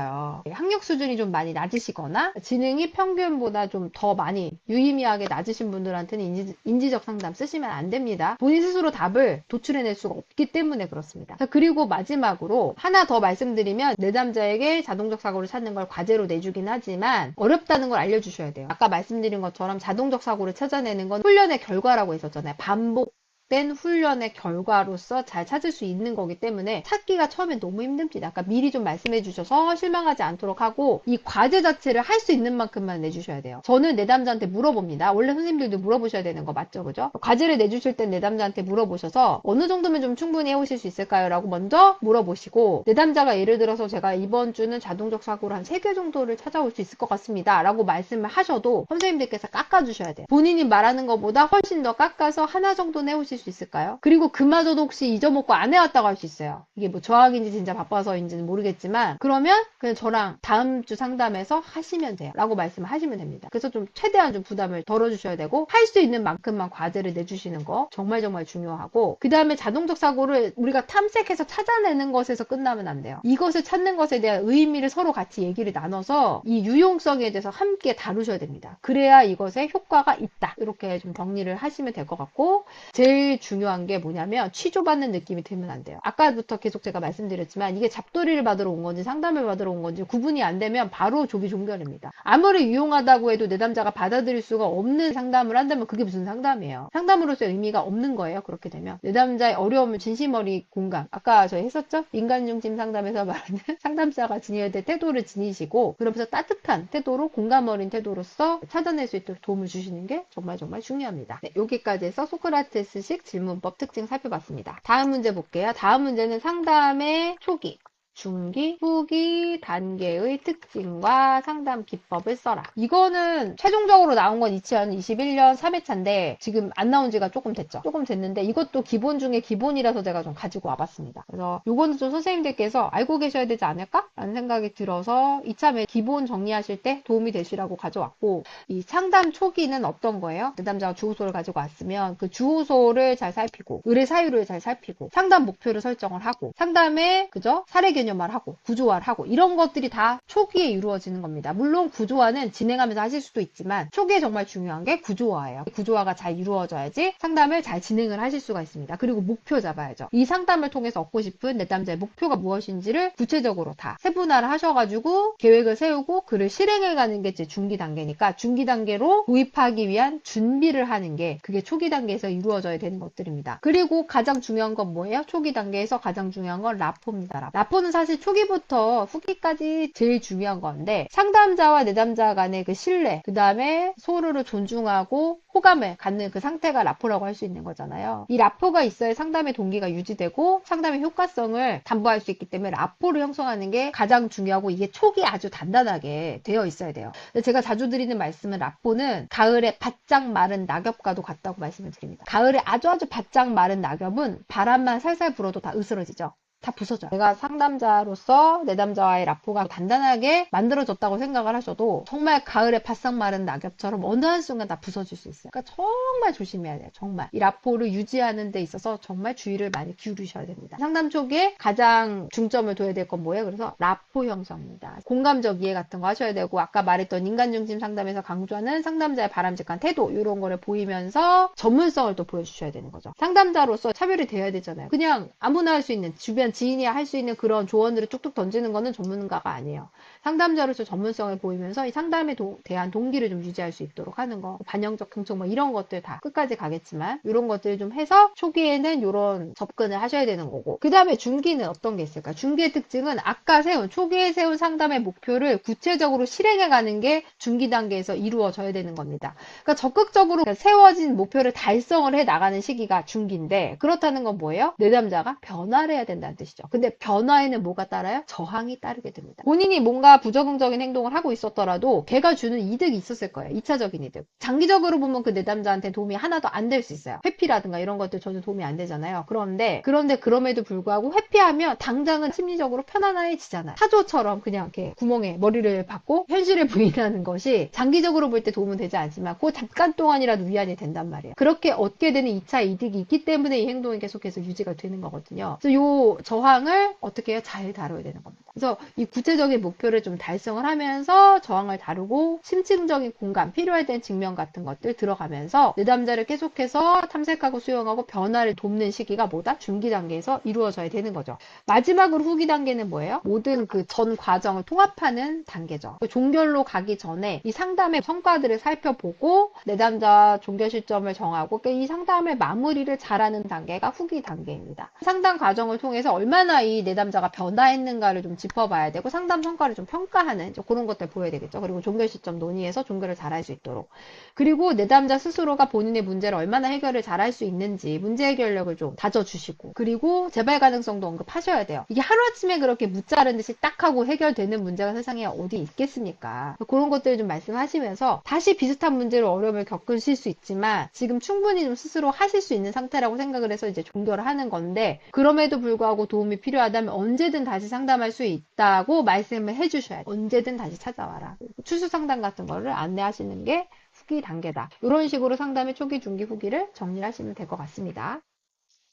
학력 수준이 좀 많이 낮으시거나 지능이 평균보다 좀 더 많이 유의미하게 낮으신 분들한테는 인지적 상담 쓰시면 안 됩니다. 본인 스스로 답을 도출해낼 수가 없기 때문에 그렇습니다. 자, 그리고 마지막으로 하나 더 말씀드리면 내담자에게 자동적 사고를 찾는 걸 과제로 내주긴 하지만 어렵다는 걸 알려주셔야 돼요. 아까 말씀드린 것처럼 자동적 사고를 찾아내는 건 훈련의 결과라고 했었잖아요. 반복된 훈련의 결과로서 잘 찾을 수 있는 거기 때문에 찾기가 처음엔 너무 힘듭니다. 그러니까 미리 좀 말씀해 주셔서 실망하지 않도록 하고 이 과제 자체를 할 수 있는 만큼만 내주셔야 돼요. 저는 내담자한테 물어봅니다. 원래 선생님들도 물어보셔야 되는 거 맞죠? 그죠? 과제를 내주실 땐 내담자한테 물어보셔서 어느 정도면 좀 충분히 해오실 수 있을까요? 라고 먼저 물어보시고 내담자가 예를 들어서 제가 이번 주는 자동적 사고로 한 3개 정도를 찾아올 수 있을 것 같습니다. 라고 말씀을 하셔도 선생님들께서 깎아주셔야 돼요. 본인이 말하는 것보다 훨씬 더 깎아서 하나 정도는 해오실 수 있을까요? 그리고 그마저도 혹시 잊어먹고 안 해왔다고 할 수 있어요. 이게 뭐 저학인지 진짜 바빠서인지는 모르겠지만 그러면 그냥 저랑 다음 주 상담에서 하시면 돼요. 라고 말씀을 하시면 됩니다. 그래서 좀 최대한 좀 부담을 덜어주셔야 되고 할 수 있는 만큼만 과제를 내주시는 거 정말 중요하고 그 다음에 자동적 사고를 우리가 탐색해서 찾아내는 것에서 끝나면 안 돼요. 이것을 찾는 것에 대한 의미를 서로 같이 얘기를 나눠서 이 유용성에 대해서 함께 다루셔야 됩니다. 그래야 이것에 효과가 있다. 이렇게 좀 정리를 하시면 될 것 같고 제일 중요한 게 뭐냐면 취조받는 느낌이 들면 안 돼요. 아까부터 계속 제가 말씀드렸지만 이게 잡돌이를 받으러 온 건지 상담을 받으러 온 건지 구분이 안 되면 바로 조기 종결입니다. 아무리 유용하다고 해도 내담자가 받아들일 수가 없는 상담을 한다면 그게 무슨 상담이에요. 상담으로서의 의미가 없는 거예요. 그렇게 되면 내담자의 어려움을 진심어리 공감, 아까 저희 했었죠? 인간 중심 상담에서 말하는 상담자가 지녀야 될 태도를 지니시고 그러면서 따뜻한 태도로 공감 어린 태도로서 찾아낼 수 있도록 도움을 주시는 게 정말 중요합니다. 네, 여기까지 해서 소크라테스식 질문법 특징 살펴봤습니다. 다음 문제 볼게요. 다음 문제는 상담의 초기, 중기, 후기 단계의 특징과 상담 기법을 써라. 이거는 최종적으로 나온 건 2021년 3회차인데 지금 안 나온 지가 조금 됐죠. 조금 됐는데 이것도 기본 중에 기본이라서 제가 좀 가지고 와봤습니다. 그래서 요거는 좀 선생님들께서 알고 계셔야 되지 않을까? 라는 생각이 들어서 이참에 기본 정리하실 때 도움이 되시라고 가져왔고 이 상담 초기는 어떤 거예요? 내담자가 주호소를 가지고 왔으면 그 주호소를 잘 살피고 의뢰 사유를 잘 살피고 상담 목표를 설정을 하고 상담에 그죠? 사례 개념화를 하고 구조화를 하고 이런 것들이 다 초기에 이루어지는 겁니다. 물론 구조화는 진행하면서 하실 수도 있지만 초기에 정말 중요한 게 구조화예요. 구조화가 잘 이루어져야지 상담을 잘 진행을 하실 수가 있습니다. 그리고 목표 잡아야죠. 이 상담을 통해서 얻고 싶은 내담자의 목표가 무엇인지를 구체적으로 다 세분화를 하셔가지고 계획을 세우고 그를 실행해가는 게 이제 중기 단계니까 중기 단계로 도입하기 위한 준비를 하는 게 그게 초기 단계에서 이루어져야 되는 것들입니다. 그리고 가장 중요한 건 뭐예요? 초기 단계에서 가장 중요한 건 라포입니다. 라포는 사실 초기부터 후기까지 제일 중요한 건데 상담자와 내담자 간의 그 신뢰, 그 다음에 서로를 존중하고 호감을 갖는 그 상태가 라포라고 할 수 있는 거잖아요. 이 라포가 있어야 상담의 동기가 유지되고 상담의 효과성을 담보할 수 있기 때문에 라포를 형성하는 게 가장 중요하고 이게 초기에 아주 단단하게 되어 있어야 돼요. 제가 자주 드리는 말씀은 라포는 가을에 바짝 마른 낙엽과도 같다고 말씀을 드립니다. 가을에 아주 바짝 마른 낙엽은 바람만 살살 불어도 다 으스러지죠. 다 부서져요. 내가 상담자로서 내담자와의 라포가 단단하게 만들어졌다고 생각을 하셔도 정말 가을에 바싹 마른 낙엽처럼 어느 한순간 다 부서질 수 있어요. 그러니까 정말 조심해야 돼요. 정말. 이 라포를 유지하는 데 있어서 정말 주의를 많이 기울이셔야 됩니다. 상담 초기에 가장 중점을 둬야 될 건 뭐예요? 그래서 라포 형성입니다. 공감적 이해 같은 거 하셔야 되고 아까 말했던 인간중심 상담에서 강조하는 상담자의 바람직한 태도 이런 거를 보이면서 전문성을 또 보여주셔야 되는 거죠. 상담자로서 차별이 돼야 되잖아요. 그냥 아무나 할 수 있는 주변 지인이 할 수 있는 그런 조언들을 뚝뚝 던지는 거는 전문가가 아니에요. 상담자로서 전문성을 보이면서 이 상담에 대한 동기를 좀 유지할 수 있도록 하는 거, 반영적 경청 뭐 이런 것들 다 끝까지 가겠지만 이런 것들을 좀 해서 초기에는 이런 접근을 하셔야 되는 거고 그 다음에 중기는 어떤 게 있을까? 중기의 특징은 아까 초기에 세운 상담의 목표를 구체적으로 실행해가는 게 중기 단계에서 이루어져야 되는 겁니다. 그러니까 적극적으로 세워진 목표를 달성을 해 나가는 시기가 중기인데 그렇다는 건 뭐예요? 내담자가 변화를 해야 된다는 뜻이죠. 근데 변화에는 뭐가 따라요? 저항이 따르게 됩니다. 본인이 뭔가 부적응적인 행동을 하고 있었더라도 걔가 주는 이득이 있었을 거예요. 2차적인 이득. 장기적으로 보면 그 내담자한테 도움이 하나도 안 될 수 있어요. 회피라든가 이런 것들 전혀 도움이 안 되잖아요. 그런데 그럼에도 불구하고 회피하면 당장은 심리적으로 편안해지잖아요. 사조처럼 그냥 이렇게 구멍에 머리를 박고 현실을 부인하는 것이 장기적으로 볼 때 도움은 되지 않지만 그 잠깐 동안이라도 위안이 된단 말이에요. 그렇게 얻게 되는 2차 이득이 있기 때문에 이 행동이 계속해서 유지가 되는 거거든요. 그래서 이 저항을 어떻게 해요? 잘 다뤄야 되는 겁니다. 그래서 이 구체적인 목표를 좀 달성을 하면서 저항을 다루고 심층적인 공감, 필요할 땐 직면 같은 것들 들어가면서 내담자를 계속해서 탐색하고 수용하고 변화를 돕는 시기가 뭐다? 중기 단계에서 이루어져야 되는 거죠. 마지막으로 후기 단계는 뭐예요? 모든 그 전 과정을 통합하는 단계죠. 종결로 가기 전에 이 상담의 성과들을 살펴보고 내담자 종결 시점을 정하고 이 상담의 마무리를 잘하는 단계가 후기 단계입니다. 상담 과정을 통해서 얼마나 이 내담자가 변화했는가를 좀 짚어봐야 되고 상담 성과를 좀 평가하는 그런 것들 보여야 되겠죠. 그리고 종결 시점 논의해서 종결을 잘할 수 있도록 그리고 내담자 스스로가 본인의 문제를 얼마나 해결을 잘할 수 있는지 문제 해결력을 좀 다져주시고 그리고 재발 가능성도 언급하셔야 돼요. 이게 하루아침에 그렇게 무자른 듯이 딱 하고 해결되는 문제가 세상에 어디 있겠습니까? 그런 것들을 좀 말씀하시면서 다시 비슷한 문제로 어려움을 겪으실 수 있지만 지금 충분히 좀 스스로 하실 수 있는 상태라고 생각을 해서 이제 종결을 하는 건데 그럼에도 불구하고 도움이 필요하다면 언제든 다시 상담할 수 있다고 말씀을 해주셔야 돼요. 언제든 다시 찾아와라. 추수 상담 같은 거를 안내하시는 게 후기 단계다. 이런 식으로 상담의 초기, 중기, 후기를 정리하시면 될 것 같습니다.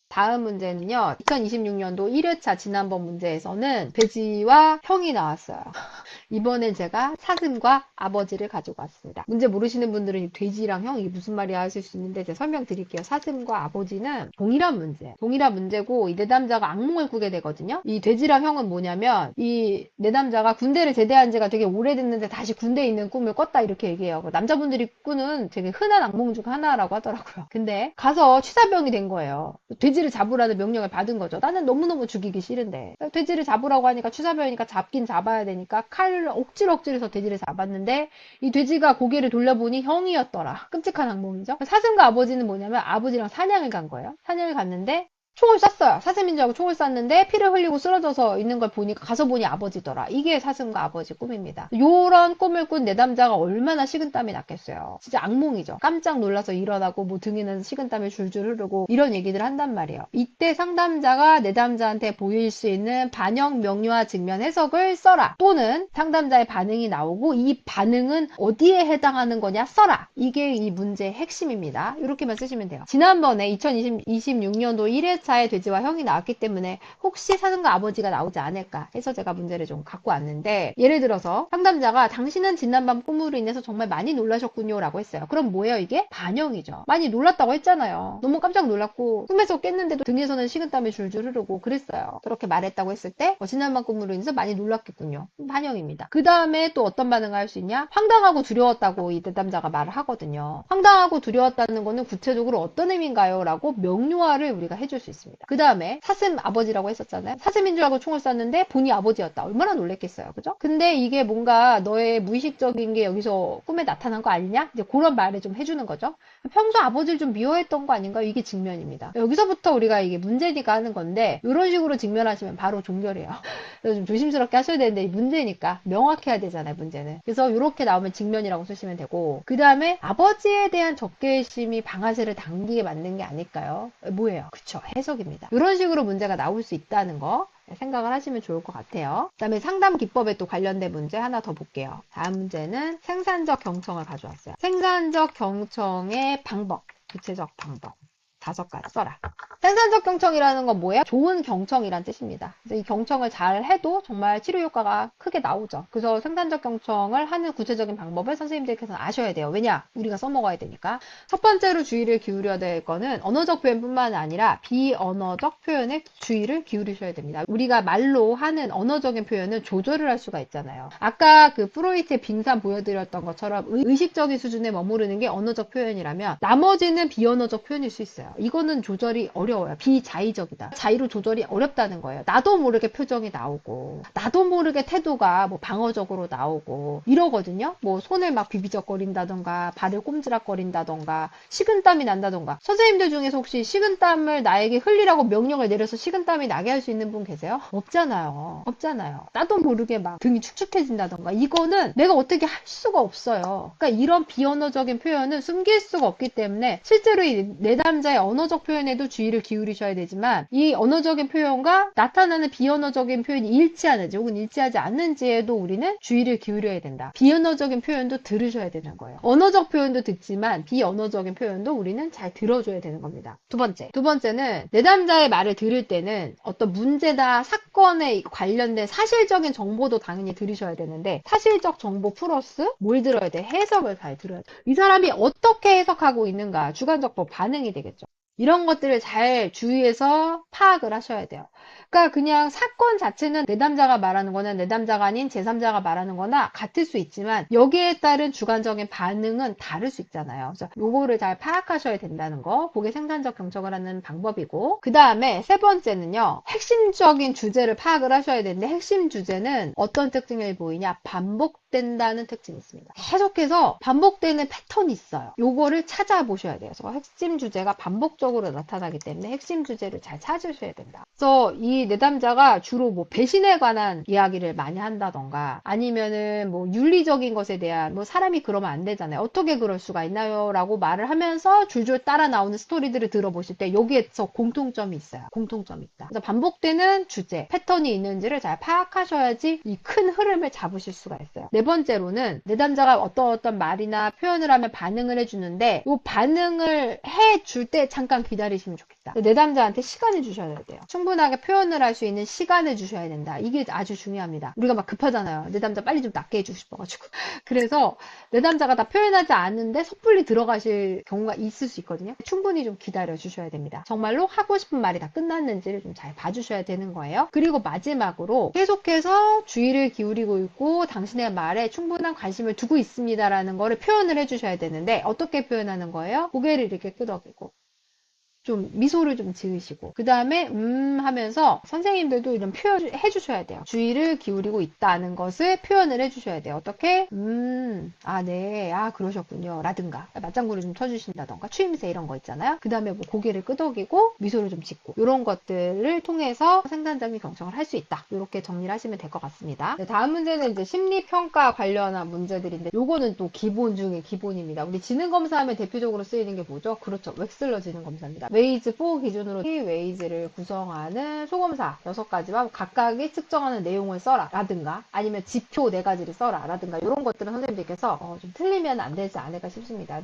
다음 문제는요. 2026년도 1회차 지난번 문제에서는 돼지와 형이 나왔어요. 이번엔 제가 사슴과 아버지를 가지고 왔습니다. 문제 모르시는 분들은 돼지랑 형 이게 무슨 말이야 하실 수 있는데 제가 설명드릴게요. 사슴과 아버지는 동일한 문제고 이 내담자가 악몽을 꾸게 되거든요. 이 돼지랑 형은 뭐냐면 이 내담자가 군대를 제대한 지가 되게 오래됐는데 다시 군대에 있는 꿈을 꿨다 이렇게 얘기해요. 남자분들이 꾸는 되게 흔한 악몽 중 하나라고 하더라고요. 근데 가서 취사병이 된 거예요. 돼지를 잡으라는 명령을 받은 거죠. 나는 너무너무 죽이기 싫은데 돼지를 잡으라고 하니까 취사병이니까 잡긴 잡아야 되니까 칼을 억지로 해서 돼지를 잡았는데 이 돼지가 고개를 돌려보니 형이었더라. 끔찍한 악몽이죠. 사슴과 아버지는 뭐냐면 아버지랑 사냥을 간 거예요. 사냥을 갔는데 총을 쐈어요. 사슴인 줄 알고 총을 쐈는데 피를 흘리고 쓰러져서 있는 걸 보니까 가서 보니 아버지더라. 이게 사슴과 아버지 꿈입니다. 요런 꿈을 꾼 내담자가 얼마나 식은땀이 났겠어요. 진짜 악몽이죠. 깜짝 놀라서 일어나고 뭐 등에는 식은땀이 줄줄 흐르고 이런 얘기들 한단 말이에요. 이때 상담자가 내담자한테 보일 수 있는 반영, 명료와 직면 해석을 써라. 또는 상담자의 반응이 나오고 이 반응은 어디에 해당하는 거냐 써라. 이게 이 문제의 핵심입니다. 이렇게만 쓰시면 돼요. 지난번에 2026년도 1회 차에 돼지와 형이 나왔기 때문에 혹시 사슴과 아버지가 나오지 않을까 해서 제가 문제를 좀 갖고 왔는데, 예를 들어서 상담자가 당신은 지난밤 꿈으로 인해서 정말 많이 놀라셨군요 라고 했어요. 그럼 뭐예요? 이게 반영이죠. 많이 놀랐다고 했잖아요. 너무 깜짝 놀랐고 꿈에서 깼는데도 등에서는 식은땀이 줄줄 흐르고 그랬어요. 그렇게 말했다고 했을 때 지난밤 꿈으로 인해서 많이 놀랐겠군요. 반영입니다. 그 다음에 또 어떤 반응을 할 수 있냐? 황당하고 두려웠다고 이 내담자가 말을 하거든요. 황당하고 두려웠다는 거는 구체적으로 어떤 의미인가요? 라고 명료화를 우리가 해줄 수 있습니다. 그 다음에 사슴 아버지라고 했었잖아요. 사슴인 줄 알고 총을 쐈는데 본이 아버지였다. 얼마나 놀랬겠어요. 그죠? 근데 이게 뭔가 너의 무의식적인 게 여기서 꿈에 나타난 거 아니냐? 이제 그런 말을 좀 해주는 거죠. 평소 아버지를 좀 미워했던 거 아닌가요? 이게 직면입니다. 여기서부터 우리가 이게 문제니까 하는 건데, 이런 식으로 직면하시면 바로 종결해요. 그래서 좀 조심스럽게 하셔야 되는데, 문제니까 명확해야 되잖아요, 문제는. 그래서 이렇게 나오면 직면이라고 쓰시면 되고, 그 다음에 아버지에 대한 적개심이 방아쇠를 당기게 만든 게 아닐까요? 뭐예요? 그쵸, 해석입니다. 이런 식으로 문제가 나올 수 있다는 거 생각을 하시면 좋을 것 같아요. 그 다음에 상담 기법에 또 관련된 문제 하나 더 볼게요. 다음 문제는 생산적 경청을 가져왔어요. 생산적 경청의 방법, 구체적 방법 5가지 써라. 생산적 경청이라는 건 뭐예요? 좋은 경청이란 뜻입니다. 그래서 이 경청을 잘 해도 정말 치료 효과가 크게 나오죠. 그래서 생산적 경청을 하는 구체적인 방법을 선생님들께서는 아셔야 돼요. 왜냐? 우리가 써먹어야 되니까. 첫 번째로 주의를 기울여야 될 거는 언어적 표현뿐만 아니라 비언어적 표현에 주의를 기울이셔야 됩니다. 우리가 말로 하는 언어적인 표현은 조절을 할 수가 있잖아요. 아까 그 프로이트의 빙산 보여드렸던 것처럼 의식적인 수준에 머무르는 게 언어적 표현이라면 나머지는 비언어적 표현일 수 있어요. 이거는 조절이 어려워요. 비자의적이다. 자의로 조절이 어렵다는 거예요. 나도 모르게 표정이 나오고, 나도 모르게 태도가 뭐 방어적으로 나오고 이러거든요. 뭐 손을 막 비비적거린다던가, 발을 꼼지락거린다던가, 식은땀이 난다던가. 선생님들 중에서 혹시 식은땀을 나에게 흘리라고 명령을 내려서 식은땀이 나게 할 수 있는 분 계세요? 없잖아요. 없잖아요. 나도 모르게 막 등이 축축해진다던가. 이거는 내가 어떻게 할 수가 없어요. 그러니까 이런 비언어적인 표현은 숨길 수가 없기 때문에 실제로 이 내담자의 언어적 표현에도 주의를 기울이셔야 되지만, 이 언어적인 표현과 나타나는 비언어적인 표현이 일치하는지 혹은 일치하지 않는지에도 우리는 주의를 기울여야 된다. 비언어적인 표현도 들으셔야 되는 거예요. 언어적 표현도 듣지만 비언어적인 표현도 우리는 잘 들어줘야 되는 겁니다. 두 번째는 내담자의 말을 들을 때는 어떤 문제나 사건에 관련된 사실적인 정보도 당연히 들으셔야 되는데, 사실적 정보 플러스 뭘 들어야 돼? 해석을 잘 들어야 돼. 이 사람이 어떻게 해석하고 있는가, 주관적 반응이 되겠죠. 이런 것들을 잘 주의해서 파악을 하셔야 돼요. 그러니까 그냥 사건 자체는 내담자가 말하는 거나 내담자가 아닌 제3자가 말하는 거나 같을 수 있지만, 여기에 따른 주관적인 반응은 다를 수 있잖아요. 그래서 요거를 잘 파악하셔야 된다는 거, 그게 생산적 경청을 하는 방법이고, 그 다음에 세 번째는요, 핵심적인 주제를 파악을 하셔야 되는데, 핵심 주제는 어떤 특징을 보이냐? 반복된다는 특징이 있습니다. 계속해서 반복되는 패턴이 있어요. 요거를 찾아보셔야 돼요. 그래서 핵심 주제가 반복적으로 나타나기 때문에 핵심 주제를 잘 찾으셔야 된다. 그래서 이 내담자가 주로 뭐 배신에 관한 이야기를 많이 한다던가, 아니면은 뭐 윤리적인 것에 대한, 뭐 사람이 그러면 안 되잖아요. 어떻게 그럴 수가 있나요? 라고 말을 하면서 줄줄 따라 나오는 스토리들을 들어보실 때 여기에서 공통점이 있어요. 공통점이 있다. 그래서 반복되는 주제, 패턴이 있는지를 잘 파악하셔야지 이 큰 흐름을 잡으실 수가 있어요. 네 번째로는 내담자가 어떤 말이나 표현을 하면 반응을 해주는데, 이 반응을 해줄 때 잠깐 기다리시면 좋겠다. 내담자한테 시간을 주셔야 돼요. 충분하게 표현을 할 수 있는 시간을 주셔야 된다. 이게 아주 중요합니다. 우리가 막 급하잖아요. 내담자 빨리 좀 낫게 해주고 싶어가지고. 그래서 내담자가 다 표현하지 않는데 섣불리 들어가실 경우가 있을 수 있거든요. 충분히 좀 기다려 주셔야 됩니다. 정말로 하고 싶은 말이 다 끝났는지를 좀 잘 봐주셔야 되는 거예요. 그리고 마지막으로 계속해서 주의를 기울이고 있고 당신의 말에 충분한 관심을 두고 있습니다라는 거를 표현을 해주셔야 되는데, 어떻게 표현하는 거예요? 고개를 이렇게 끄덕이고 좀 미소를 좀 지으시고, 그 다음에 하면서 선생님들도 이런 표현을 해주셔야 돼요. 주의를 기울이고 있다는 것을 표현을 해주셔야 돼요. 어떻게? 네, 그러셨군요 라든가, 맞장구를 좀 쳐주신다던가, 추임새 이런 거 있잖아요. 그 다음에 뭐 고개를 끄덕이고 미소를 좀 짓고, 이런 것들을 통해서 생산적인 경청을 할 수 있다. 이렇게 정리를 하시면 될 것 같습니다. 네, 다음 문제는 이제 심리평가 관련한 문제들인데, 요거는 또 기본 중에 기본입니다. 우리 지능검사하면 대표적으로 쓰이는 게 뭐죠? 그렇죠, 웩슬러 지능검사입니다. 웨이즈 4 기준으로 이 웨이즈를 구성하는 소검사 6가지와 각각이 측정하는 내용을 써라 라든가 아니면 지표 4가지를 써라 라든가 이런 것들은 선생님들께서 좀 틀리면 안 되지 않을까 싶습니다.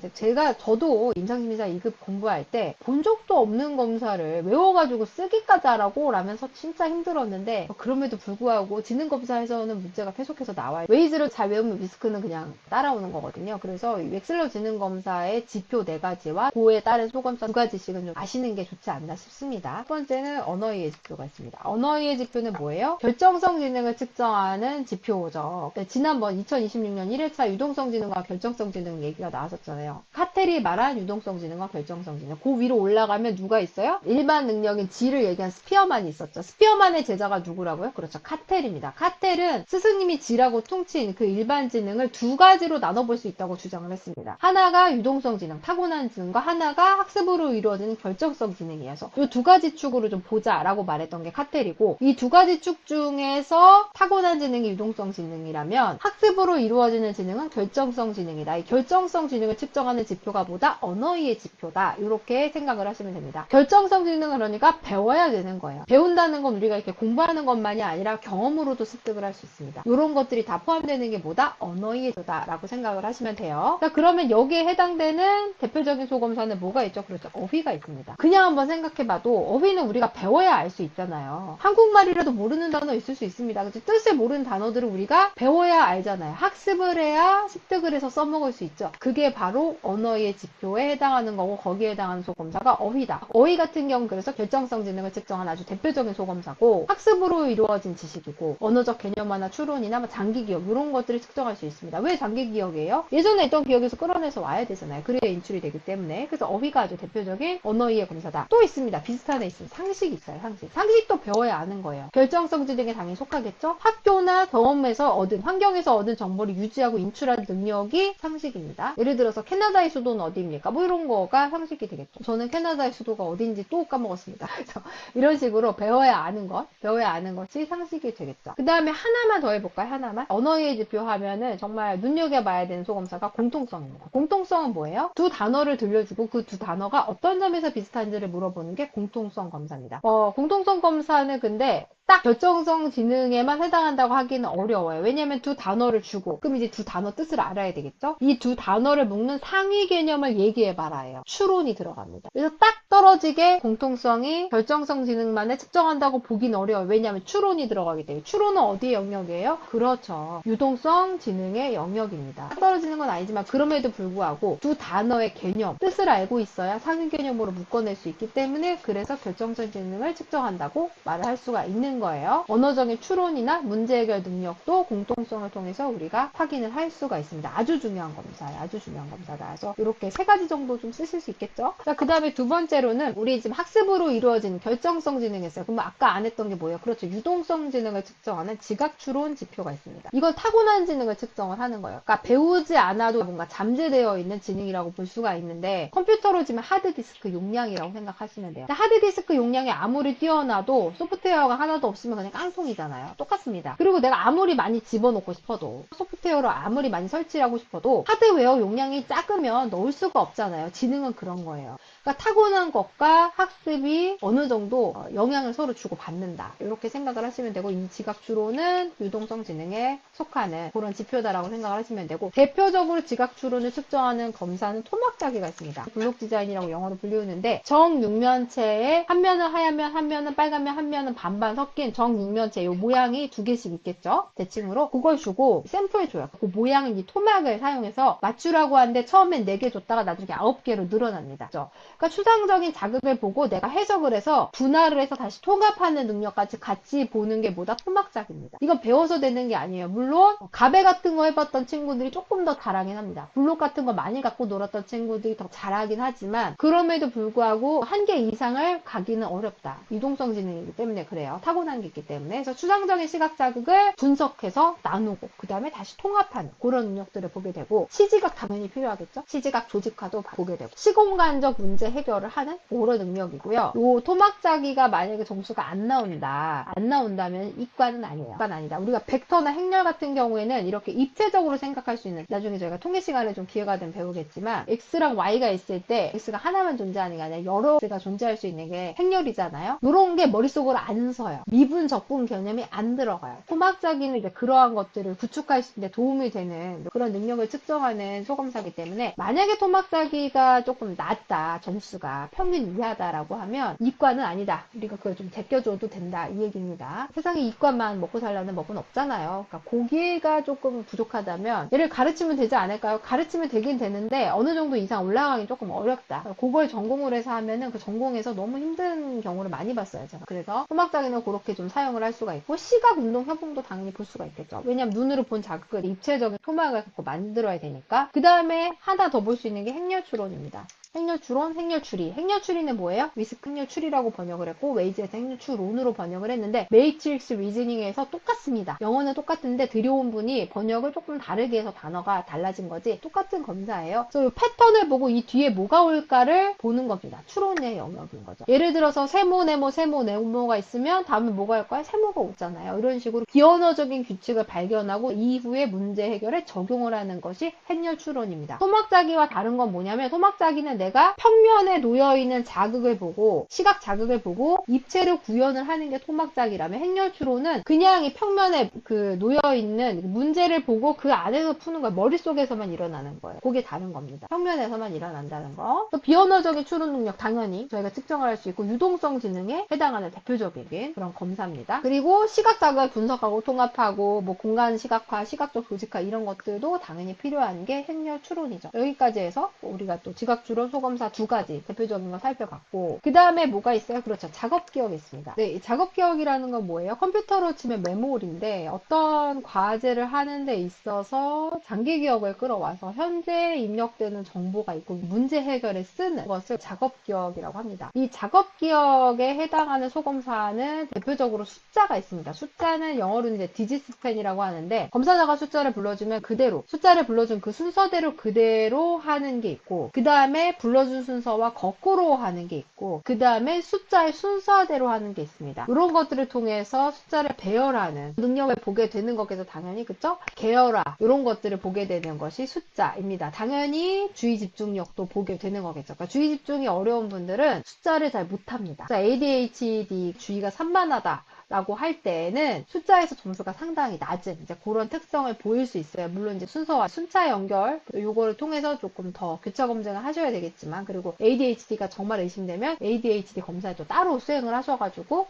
저도 임상심리사 2급 공부할 때 본 적도 없는 검사를 외워가지고 쓰기까지 하라고 라면서 진짜 힘들었는데 그럼에도 불구하고 지능검사에서는 문제가 계속해서 나와요. 웨이즈를 잘 외우면 리스크는 그냥 따라오는 거거든요. 그래서 웩슬러 지능검사의 지표 4가지와 그에 따른 소검사 2가지씩은 좀 아시는 게 좋지 않나 싶습니다. 첫 번째는 언어이해 지표가 있습니다. 언어이해 지표는 뭐예요? 결정성 지능을 측정하는 지표죠. 지난번 2026년 1회차 유동성 지능과 결정성 지능 얘기가 나왔었잖아요. 카텔이 말한 유동성 지능과 결정성 지능. 그 위로 올라가면 누가 있어요? 일반 능력인 G를 얘기한 스피어만이 있었죠. 스피어만의 제자가 누구라고요? 그렇죠. 카텔입니다. 카텔은 스승님이 G라고 퉁친 그 일반 지능을 2가지로 나눠볼 수 있다고 주장을 했습니다. 하나가 유동성 지능, 타고난 지능과 하나가 학습으로 이루어지는 결정성 지능이어서 이 2가지 축으로 좀 보자라고 말했던 게 카텔이고 이 2가지 축 중에서 타고난 지능이 유동성 지능이라면 학습으로 이루어지는 지능은 결정성 지능이다. 이 결정성 지능을 측정하는 지표가 뭐다? 언어이해 지표다. 이렇게 생각을 하시면 됩니다. 결정성 지능은 그러니까 배워야 되는 거예요. 배운다는 건 우리가 이렇게 공부하는 것만이 아니라 경험으로도 습득을 할 수 있습니다. 이런 것들이 다 포함되는 게 뭐다? 언어이해 지표다라고 생각을 하시면 돼요. 자, 그러면 여기에 해당되는 대표적인 소검사는 뭐가 있죠? 그렇죠. 어휘가 있습니다. 그냥 한번 생각해봐도 어휘는 우리가 배워야 알 수 있잖아요. 한국말이라도 모르는 단어 있을 수 있습니다. 그치? 뜻을 모르는 단어들을 우리가 배워야 알잖아요. 학습을 해야 습득을 해서 써먹을 수 있죠. 그게 바로 언어의 지표에 해당하는 거고 거기에 해당하는 소검사가 어휘다. 어휘 같은 경우는 그래서 결정성 지능을 측정하는 아주 대표적인 소검사고 학습으로 이루어진 지식이고 언어적 개념화나 추론이나 장기 기억 이런 것들을 측정할 수 있습니다. 왜 장기 기억이에요? 예전에 있던 기억에서 끌어내서 와야 되잖아요. 그래야 인출이 되기 때문에. 그래서 어휘가 아주 대표적인 언어이해 검사다. 또 있습니다. 비슷한 애 있습니다. 상식이 있어요. 상식. 상식도 배워야 아는 거예요. 결정성 지능에 당연히 속하겠죠? 학교나 경험에서 얻은, 환경에서 얻은 정보를 유지하고 인출하는 능력이 상식입니다. 예를 들어서 캐나다의 수도는 어디입니까? 뭐 이런 거가 상식이 되겠죠. 저는 캐나다의 수도가 어딘지 또 까먹었습니다. 그래서 이런 식으로 배워야 아는 것이 상식이 되겠죠. 그 다음에 하나만 더 해볼까요? 하나만. 언어이해 지표 하면은 정말 눈여겨봐야 되는 소검사가 공통성입니다. 공통성은 뭐예요? 2단어를 들려주고 그 2단어가 어떤 점에서 비슷한지를 물어보는 게 공통성 검사입니다. 공통성 검사는 근데 딱 결정성 지능에만 해당한다고 하기는 어려워요. 왜냐면 2단어를 주고 그럼 이제 2단어 뜻을 알아야 되겠죠? 이 2단어를 묶는 상위 개념을 얘기해봐라예요. 추론이 들어갑니다. 그래서 딱 떨어지게 공통성이 결정성 지능만에 측정한다고 보긴 어려워요. 왜냐하면 추론이 들어가기 때문에. 추론은 어디의 영역이에요? 그렇죠. 유동성 지능의 영역입니다. 딱 떨어지는 건 아니지만 그럼에도 불구하고 2단어의 개념, 뜻을 알고 있어야 상위 개념으로 묶어낼 수 있기 때문에 그래서 결정성 지능을 측정한다고 말을 할 수가 있는 거예요. 언어적인 추론이나 문제 해결 능력도 공통성을 통해서 우리가 확인을 할 수가 있습니다. 아주 중요한 검사예요. 아주 중요한 검사다. 그래서 이렇게 3가지 정도 좀 쓰실 수 있겠죠? 자, 그 다음에 두 번째로는 우리 지금 학습으로 이루어진 결정성 지능 했어요. 그럼 아까 안 했던 게 뭐예요? 그렇죠. 유동성 지능을 측정하는 지각 추론 지표가 있습니다. 이건 타고난 지능을 측정을 하는 거예요. 그러니까 배우지 않아도 뭔가 잠재되어 있는 지능이라고 볼 수가 있는데 컴퓨터로 치면 하드디스크 용량이라고 생각하시면 돼요. 하드디스크 용량이 아무리 뛰어나도 소프트웨어가 하나도 없으면 그냥 깡통이잖아요. 똑같습니다. 그리고 내가 아무리 많이 집어넣고 싶어도 소프트웨어를 아무리 많이 설치하고 싶어도 하드웨어 용량이 작으면 넣을 수가 없잖아요. 지능은 그런 거예요. 그러니까 타고난 것과 학습이 어느 정도 영향을 서로 주고 받는다. 이렇게 생각을 하시면 되고 이 지각추론은 유동성 지능에 속하는 그런 지표다라고 생각을 하시면 되고 대표적으로 지각추론을 측정하는 검사는 토막자기가 있습니다. 블록 디자인이라고 영어로 불리우는데 정육면체에 한 면은 하얀 면, 한 면은 빨간 면, 한 면은 반반 섞인 정육면체 요 모양이 2개씩 있겠죠? 대칭으로 그걸 주고 샘플 줘요. 그 모양은 이 토막을 사용해서 맞추라고 하는데 처음엔 4개 줬다가 나중에 9개로 늘어납니다. 그러니까 추상적인 자극을 보고 내가 해석을 해서 분할을 해서 다시 통합하는 능력까지 같이 보는 게 뭐다? 토막작입니다. 이건 배워서 되는 게 아니에요. 물론 가베 같은 거 해봤던 친구들이 조금 더 잘하긴 합니다. 블록 같은 거 많이 갖고 놀았던 친구들이 더 잘하긴 하지만 그럼에도 불구하고 한 개 이상을 가기는 어렵다. 유동성 지능이기 때문에 그래요. 타고 타고난 게 있기 때문에 그래서 추상적인 시각 자극을 분석해서 나누고 그 다음에 다시 통합하는 그런 능력들을 보게 되고 시지각 당연히 필요하겠죠. 시지각 조직화도 보게 되고 시공간적 문제 해결을 하는 그런 능력이고요. 요 토막자기가 만약에 점수가 안 나온다면 이과는 아니에요. 이과는 아니다. 우리가 벡터나 행렬 같은 경우에는 이렇게 입체적으로 생각할 수 있는 나중에 저희가 통계 시간에 좀 기회가 되면 배우겠지만 x랑 y가 있을 때 x가 하나만 존재하는 게 아니라 여러 x가 존재할 수 있는 게 행렬이잖아요. 이런 게 머릿속으로 안 서요. 미분 적분 개념이 안 들어가요. 토막자기는 이제 그러한 것들을 구축할 수 있는데 도움이 되는 그런 능력을 측정하는 소검사이기 때문에 만약에 토막자기가 조금 낮다, 점수가 평균 이하다라고 하면 이과는 아니다. 우리가 그걸 좀 제껴줘도 된다 이 얘기입니다. 세상에 이과만 먹고 살라는 법은 없잖아요. 그러니까 고기가 조금 부족하다면 얘를 가르치면 되지 않을까요? 가르치면 되긴 되는데 어느 정도 이상 올라가긴 조금 어렵다. 그걸 전공을 해서 하면은 그 전공에서 너무 힘든 경우를 많이 봤어요. 제가. 그래서 토막자기는 그렇게 좀 사용을 할 수가 있고 시각 운동 협응도 당연히 볼 수가 있겠죠. 왜냐면 눈으로 본 자극을 입체적인 토막을 갖고 만들어야 되니까. 그 다음에 하나 더 볼 수 있는 게 행렬 추론입니다. 행렬 추론, 행렬 추리. 행렬 추리는 뭐예요? 위스크 행렬 추리라고 번역을 했고 웨이즈에서 행렬 추론으로 번역을 했는데 매트릭스 리즈닝에서 똑같습니다. 영어는 똑같은데 들여온 분이 번역을 조금 다르게 해서 단어가 달라진 거지 똑같은 검사예요. 그래서 이 패턴을 보고 이 뒤에 뭐가 올까를 보는 겁니다. 추론의 영역인 거죠. 예를 들어서 세모, 네모, 세모, 네모가 있으면 다음에 뭐가 올까요? 세모가 오잖아요. 이런 식으로 비언어적인 규칙을 발견하고 이후에 문제 해결에 적용을 하는 것이 행렬 추론입니다. 토막자기와 다른 건 뭐냐면 토막자기는 내가 평면에 놓여있는 자극을 보고 시각 자극을 보고 입체를 구현을 하는 게 토막자기라면 행렬 추론은 그냥 이 평면에 그 놓여있는 문제를 보고 그 안에서 푸는 거예요. 머릿속에서만 일어나는 거예요. 그게 다른 겁니다. 평면에서만 일어난다는 거. 또 비언어적인 추론 능력 당연히 저희가 측정을 할 수 있고 유동성 지능에 해당하는 대표적인 그런 검사입니다. 그리고 시각 자극을 분석하고 통합하고 뭐 공간 시각화, 시각적 조직화 이런 것들도 당연히 필요한 게 행렬 추론이죠. 여기까지 해서 우리가 또 지각 추론 소검사 두 가지 대표적인 거 살펴봤고 그 다음에 뭐가 있어요? 그렇죠. 작업기억이 있습니다. 네, 이 작업기억이라는 건 뭐예요? 컴퓨터로 치면 메모리인데 어떤 과제를 하는 데 있어서 장기기억을 끌어와서 현재 입력되는 정보가 있고 문제 해결에 쓰는 것을 작업기억이라고 합니다. 이 작업기억에 해당하는 소검사는 대표적으로 숫자가 있습니다. 숫자는 영어로는 이제 디지스펜이라고 하는데 검사자가 숫자를 불러주면 그대로 숫자를 불러준 그 순서대로 그대로 하는 게 있고 그 다음에 불러준 순서와 거꾸로 하는 게 있고 그 다음에 숫자의 순서대로 하는 게 있습니다. 이런 것들을 통해서 숫자를 배열하는 능력을 보게 되는 거겠죠. 당연히 그쵸? 계열화 이런 것들을 보게 되는 것이 숫자입니다. 당연히 주의 집중력도 보게 되는 거겠죠. 그러니까 주의 집중이 어려운 분들은 숫자를 잘 못합니다. ADHD 주의가 산만하다 라고 할 때는 숫자에서 점수가 상당히 낮은 이제 그런 특성을 보일 수 있어요. 물론 이제 순서와 순차 연결 요거를 통해서 조금 더 교차 검증을 하셔야 되겠지만 그리고 ADHD가 정말 의심되면 ADHD 검사를 또 따로 수행을 하셔가지고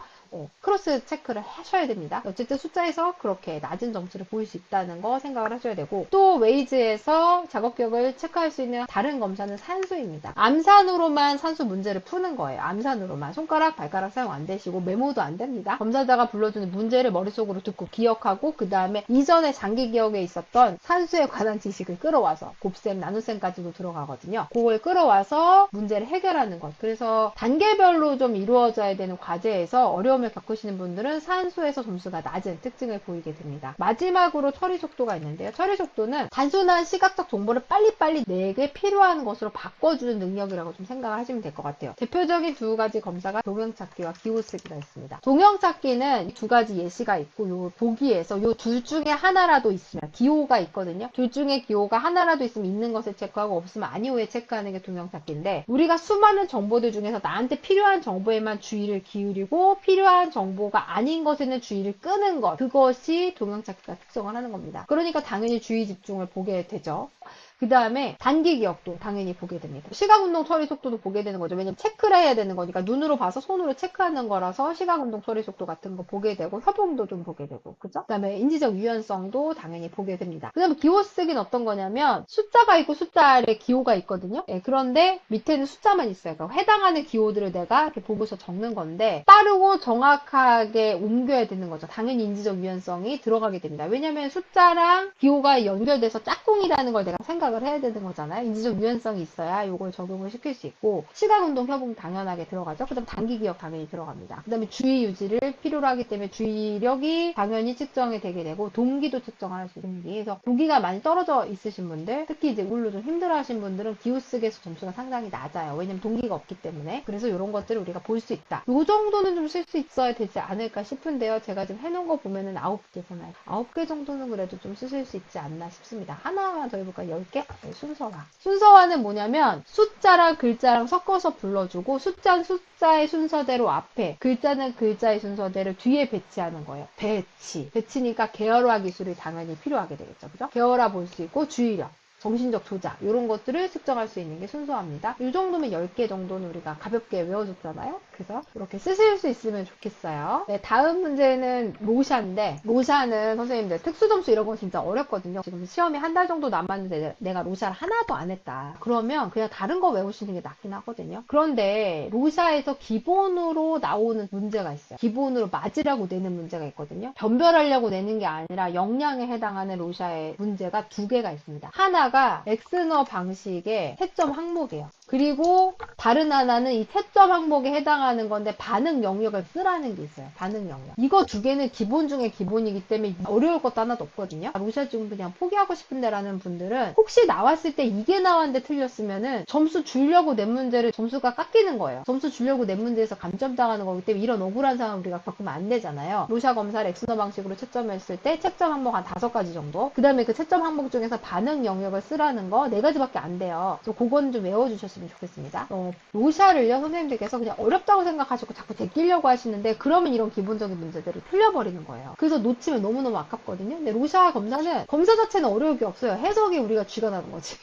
크로스 체크를 하셔야 됩니다. 어쨌든 숫자에서 그렇게 낮은 점수를 보일 수 있다는 거 생각을 하셔야 되고 또 웨이즈에서 작업기억을 체크할 수 있는 다른 검사는 산수입니다. 암산으로만 산수 문제를 푸는 거예요. 암산으로만 손가락, 발가락 사용 안 되시고 메모도 안 됩니다. 검사자가 불러주는 문제를 머릿속으로 듣고 기억하고 그 다음에 이전에 장기기억에 있었던 산수에 관한 지식을 끌어와서 곱셈, 나눗셈까지도 들어가거든요. 그걸 끌어와서 문제를 해결하는 것. 그래서 단계별로 좀 이루어져야 되는 과제에서 어려움을 겪으시는 분들은 산수에서 점수가 낮은 특징을 보이게 됩니다. 마지막으로 처리 속도가 있는데요. 처리 속도는 단순한 시각적 정보를 빨리빨리 내게 필요한 것으로 바꿔주는 능력이라고 좀 생각을 하시면 될 것 같아요. 대표적인 두 가지 검사가 동형찾기와 기호쓰기가 있습니다. 동형찾기는 두 가지 예시가 있고 요 보기에서 요 둘 중에 하나라도 있으면 기호가 있거든요. 둘 중에 기호가 하나라도 있으면 있는 것을 체크하고 없으면 아니오에 체크하는 게 동형찾기인데 우리가 수많은 정보들 중에서 나한테 필요한 정보에만 주의를 기울이고 필요한 정보가 아닌 것에는 주의를 끄는 것 그것이 동형찾기가 특성을 하는 겁니다. 그러니까 당연히 주의 집중을 보게 되죠. 그 다음에 단기 기억도 당연히 보게 됩니다. 시각운동 처리 속도도 보게 되는 거죠. 왜냐면 체크를 해야 되는 거니까 눈으로 봐서 손으로 체크하는 거라서 시각운동 처리 속도 같은 거 보게 되고 협응도 좀 보게 되고 그죠? 그 다음에 인지적 유연성도 당연히 보게 됩니다. 그 다음에 기호 쓰기는 어떤 거냐면 숫자가 있고 숫자 아래 기호가 있거든요. 그런데 밑에는 숫자만 있어요. 그러니까 해당하는 기호들을 내가 이렇게 보고서 적는 건데 빠르고 정확하게 옮겨야 되는 거죠. 당연히 인지적 유연성이 들어가게 됩니다. 왜냐면 숫자랑 기호가 연결돼서 짝꿍 협응이라는 걸 내가 생각을 해야 되는 거잖아요. 인지적 유연성이 있어야 이걸 적용을 시킬 수 있고, 시각, 운동, 협응 당연하게 들어가죠. 그 다음 단기 기억 당연히 들어갑니다. 그 다음에 주의 유지를 필요로 하기 때문에 주의력이 당연히 측정이 되게 되고, 동기도 측정할 수 있는 동기. 그래서 동기가 많이 떨어져 있으신 분들, 특히 이제 우울로 좀 힘들어 하신 분들은 기후쓰기에서 점수가 상당히 낮아요. 왜냐면 동기가 없기 때문에. 그래서 이런 것들을 우리가 볼 수 있다. 요 정도는 좀 쓸 수 있어야 되지 않을까 싶은데요. 제가 지금 해놓은 거 보면은 9개잖아요. 9개 정도는 그래도 좀 쓰실 수 있지 않나 싶습니다. 하나만 더 해볼까요? 10개? 네, 순서화. 순서화는 뭐냐면 숫자랑 글자랑 섞어서 불러주고, 숫자는 숫자의 순서대로 앞에, 글자는 글자의 순서대로 뒤에 배치하는 거예요. 배치니까 계열화 기술이 당연히 필요하게 되겠죠. 그죠? 계열화 볼 수 있고, 주의력, 정신적 조작, 이런 것들을 측정할 수 있는 게 순서화입니다. 이 정도면 10개 정도는 우리가 가볍게 외워줬잖아요. 그래서 이렇게 쓰실 수 있으면 좋겠어요. 네, 다음 문제는 로샤인데, 로샤는 선생님들 특수점수 이런 거 진짜 어렵거든요. 지금 시험이 한 달 정도 남았는데 내가 로샤를 하나도 안 했다. 그러면 그냥 다른 거 외우시는 게 낫긴 하거든요. 그런데 로샤에서 기본으로 나오는 문제가 있어요. 기본으로 맞으라고 내는 문제가 있거든요. 변별하려고 내는 게 아니라 역량에 해당하는 로샤의 문제가 2개가 있습니다. 하나가 엑스너 방식의 채점 항목이에요. 그리고 다른 하나는 이 채점 항목에 해당하는 건데 반응 영역을 쓰라는 게 있어요. 반응 영역. 이거 2개는 기본 중에 기본이기 때문에 어려울 것도 하나도 없거든요. 로샤 지금 그냥 포기하고 싶은데 라는 분들은 혹시 나왔을 때 이게 나왔는데 틀렸으면은 점수 주려고 낸 문제를 점수가 깎이는 거예요. 점수 주려고 낸 문제에서 감점당하는 거기 때문에 이런 억울한 상황 우리가 겪으면 안 되잖아요. 로샤 검사를 엑스너 방식으로 채점했을 때 채점 항목 한 5가지 정도. 그 다음에 그 채점 항목 중에서 반응 영역을 쓰라는 거 4가지밖에 안 돼요. 그래서 그건 좀 외워주셨으면 좋겠습니다. 로샤를요, 선생님들께서 그냥 어렵다고 생각하시고 자꾸 제끼려고 하시는데, 그러면 이런 기본적인 문제들을 틀려버리는 거예요. 그래서 놓치면 너무너무 아깝거든요. 근데 로샤 검사는, 검사 자체는 어려울 게 없어요. 해석이 우리가 쥐가 나는 거지.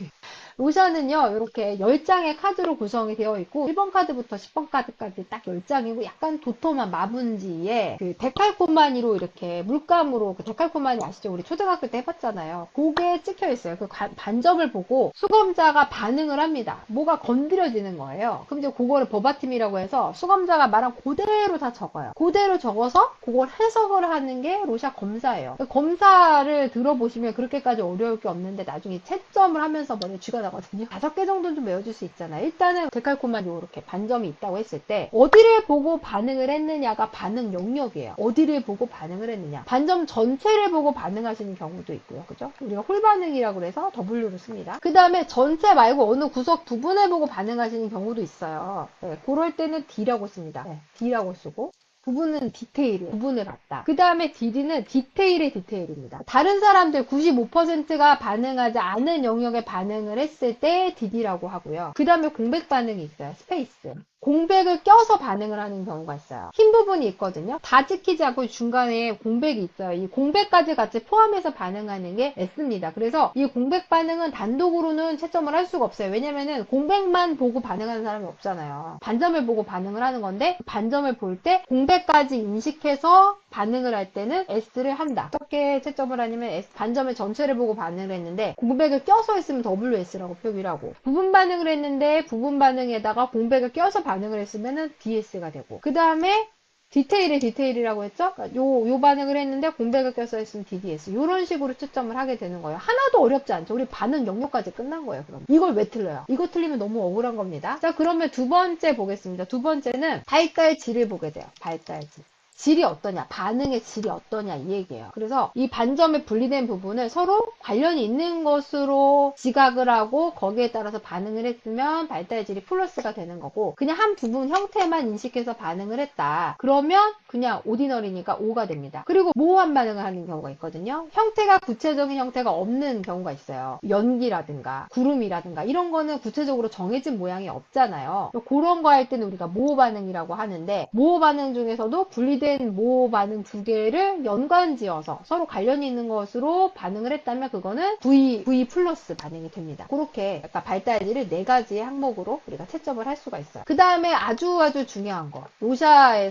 로샤는요, 이렇게 10장의 카드로 구성이 되어 있고, 1번 카드부터 10번 카드까지 딱 10장이고, 약간 도톰한 마분지에, 그 데칼코마니로 이렇게 물감으로, 그 데칼코마니 아시죠? 우리 초등학교 때 해봤잖아요. 그게 찍혀 있어요. 그 반점을 보고 수검자가 반응을 합니다. 뭐가 건드려지는 거예요. 그럼 이제 그거를 버바팀이라고 해서 수검자가 말한 그대로 다 적어요. 그대로 적어서 그걸 해석을 하는 게 로샤 검사예요. 검사를 들어보시면 그렇게까지 어려울 게 없는데, 나중에 채점을 하면서 머리에 쥐가 나거든요. 5개 정도는 좀 외워줄 수 있잖아요. 일단은 데칼코마니 이렇게 반점이 있다고 했을 때 어디를 보고 반응을 했느냐가 반응 영역이에요. 어디를 보고 반응을 했느냐. 반점 전체를 보고 반응하시는 경우도 있고요. 그죠? 우리가 홀 반응이라고 해서 W를 씁니다. 그 다음에 전체 말고 어느 구석 부분을 보고 반응하시는 경우도 있어요. 네, 그럴 때는 D라고 씁니다. 네, D라고 쓰고, 부분은 디테일이에요. 부분을 봤다. 그 다음에 DD는 디테일의 디테일입니다. 다른 사람들 95%가 반응하지 않은 영역에 반응을 했을 때 DD라고 하고요. 그 다음에 공백 반응이 있어요. 스페이스. 공백을 껴서 반응을 하는 경우가 있어요. 흰 부분이 있거든요. 다 찍히지 않고 중간에 공백이 있어요. 이 공백까지 같이 포함해서 반응하는 게 S입니다. 그래서 이 공백 반응은 단독으로는 채점을 할 수가 없어요. 왜냐면은 공백만 보고 반응하는 사람이 없잖아요. 반점을 보고 반응을 하는 건데, 반점을 볼 때 공백까지 인식해서 반응을 할 때는 S를 한다. 어떻게 채점을 하냐면 반점의 전체를 보고 반응을 했는데 공백을 껴서 했으면 WS라고 표기를 하고, 부분 반응을 했는데 부분 반응에다가 공백을 껴서 반응을 했으면 DS가 되고, 그 다음에 디테일의 디테일이라고 했죠? 그러니까 요 반응을 했는데 공백을 껴서 했으면 DDS. 이런 식으로 채점을 하게 되는 거예요. 하나도 어렵지 않죠? 우리 반응 영역까지 끝난 거예요, 그럼. 이걸 왜 틀려요? 이거 틀리면 너무 억울한 겁니다. 자, 그러면 2번째 보겠습니다. 2번째는 발달 질을 보게 돼요. 발달 질. 질이 어떠냐, 반응의 질이 어떠냐, 이 얘기예요. 그래서 이 반점에 분리된 부분을 서로 관련이 있는 것으로 지각을 하고 거기에 따라서 반응을 했으면 발달질이 플러스가 되는 거고, 그냥 한 부분 형태만 인식해서 반응을 했다. 그러면 그냥 오디너리니까 O가 됩니다. 그리고 모호한 반응을 하는 경우가 있거든요. 형태가 구체적인 형태가 없는 경우가 있어요. 연기라든가 구름이라든가 이런 거는 구체적으로 정해진 모양이 없잖아요. 그런 거 할 때는 우리가 모호 반응이라고 하는데, 모호 반응 중에서도 분리된 모호 반응 2개를 연관지어서 서로 관련이 있는 것으로 반응을 했다면 그거는 V 플러스 반응이 됩니다. 그렇게 약간 발달질을 4가지의 항목으로 우리가 채점을 할 수가 있어요. 그 다음에 아주 중요한 거, 로샤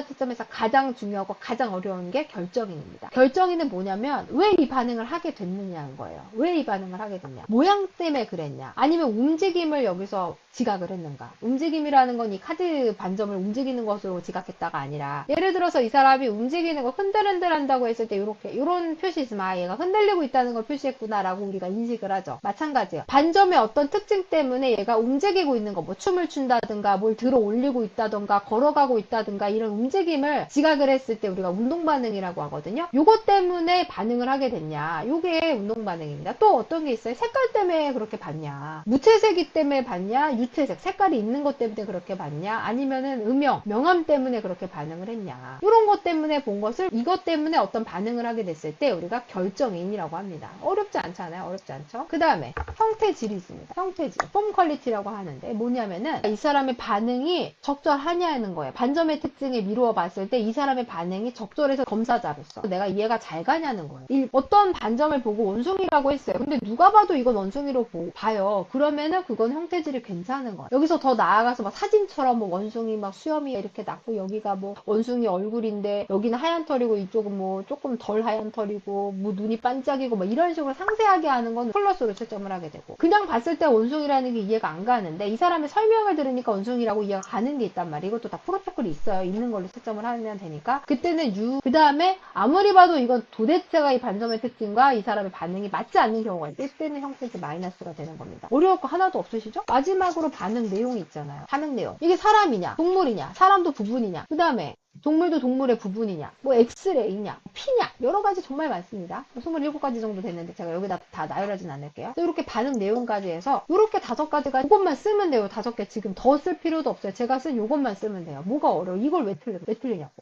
채점에서 가장 중요하고 가장 어려운 게 결정인입니다. 결정인은 뭐냐면 왜 이 반응을 하게 됐느냐는 거예요. 왜 이 반응을 하게 됐냐, 모양 때문에 그랬냐, 아니면 움직임을 여기서 지각을 했는가. 움직임이라는 건 이 카드 반점을 움직이는 것으로 지각했다가 아니라, 예를 예를 들어서 이 사람이 움직이는 거 흔들흔들 한다고 했을 때 이런 표시 있으면 아 얘가 흔들리고 있다는 걸 표시했구나라고 우리가 인식을 하죠. 마찬가지예요. 반점의 어떤 특징 때문에 얘가 움직이고 있는 거, 뭐 춤을 춘다든가 뭘 들어 올리고 있다든가 걸어가고 있다든가 이런 움직임을 지각을 했을 때 우리가 운동 반응이라고 하거든요. 요것 때문에 반응을 하게 됐냐, 요게 운동 반응입니다. 또 어떤 게 있어요? 색깔 때문에 그렇게 봤냐, 무채색이 때문에 봤냐, 유채색 색깔이 있는 것 때문에 그렇게 봤냐, 아니면은 명암 때문에 그렇게 반응을 했냐, 이런 것 때문에 본 것을 이것 때문에 어떤 반응을 하게 됐을 때 우리가 결정인이라고 합니다. 어렵지 않잖아요. 어렵지 않죠? 그 다음에 형태질이 있습니다. 형태질, 폼 퀄리티라고 하는데 뭐냐면은 이 사람의 반응이 적절하냐는 거예요. 반점의 특징에 미루어 봤을 때 이 사람의 반응이 적절해서 검사자로서 내가 이해가 잘 가냐는 거예요. 어떤 반점을 보고 원숭이라고 했어요. 근데 누가 봐도 이건 원숭이로 봐요. 그러면은 그건 형태질이 괜찮은 거예요. 여기서 더 나아가서 막 사진처럼 뭐 원숭이 막 수염이 이렇게 났고 여기가 뭐 원숭이 얼굴인데 여기는 하얀 털이고 이쪽은 뭐 조금 덜 하얀 털이고 뭐 눈이 반짝이고 뭐 이런 식으로 상세하게 하는 건 플러스로 채점을 하게 되고, 그냥 봤을 때 원숭이라는 게 이해가 안 가는데 이 사람의 설명을 들으니까 원숭이라고 이해가 가는 게 있단 말이에요. 이것도 다 프로토콜이 있어요. 있는 걸로 채점을 하면 되니까 그때는 그 다음에 아무리 봐도 이건 도대체가 이 반점의 특징과 이 사람의 반응이 맞지 않는 경우가 있을 때는 형태질 마이너스가 되는 겁니다. 어려울 거 하나도 없으시죠? 마지막으로 반응 내용이 있잖아요. 반응 내용. 이게 사람이냐, 동물이냐, 사람도 부분이냐, 그 다음에 동물도 동물의 부분이냐, 뭐 엑스레이냐, 피냐, 여러 가지 정말 많습니다. 27가지 정도 됐는데 제가 여기다 다 나열하진 않을게요. 이렇게 반응 내용까지 해서 이렇게 5가지가 이것만 쓰면 돼요. 5개 지금 더 쓸 필요도 없어요. 제가 쓴 이것만 쓰면 돼요. 뭐가 어려워? 이걸 왜 틀리냐고.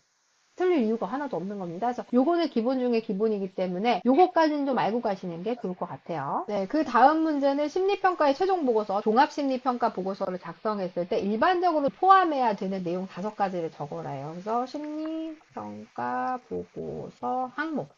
틀릴 이유가 하나도 없는 겁니다. 그래서 요거는 기본 중에 기본이기 때문에 요거까지는 좀 알고 가시는 게 좋을 것 같아요. 네, 그 다음 문제는 심리평가의 최종 보고서, 종합심리평가 보고서를 작성했을 때 일반적으로 포함해야 되는 내용 5가지를 적어라요. 그래서 심리평가 보고서 항목.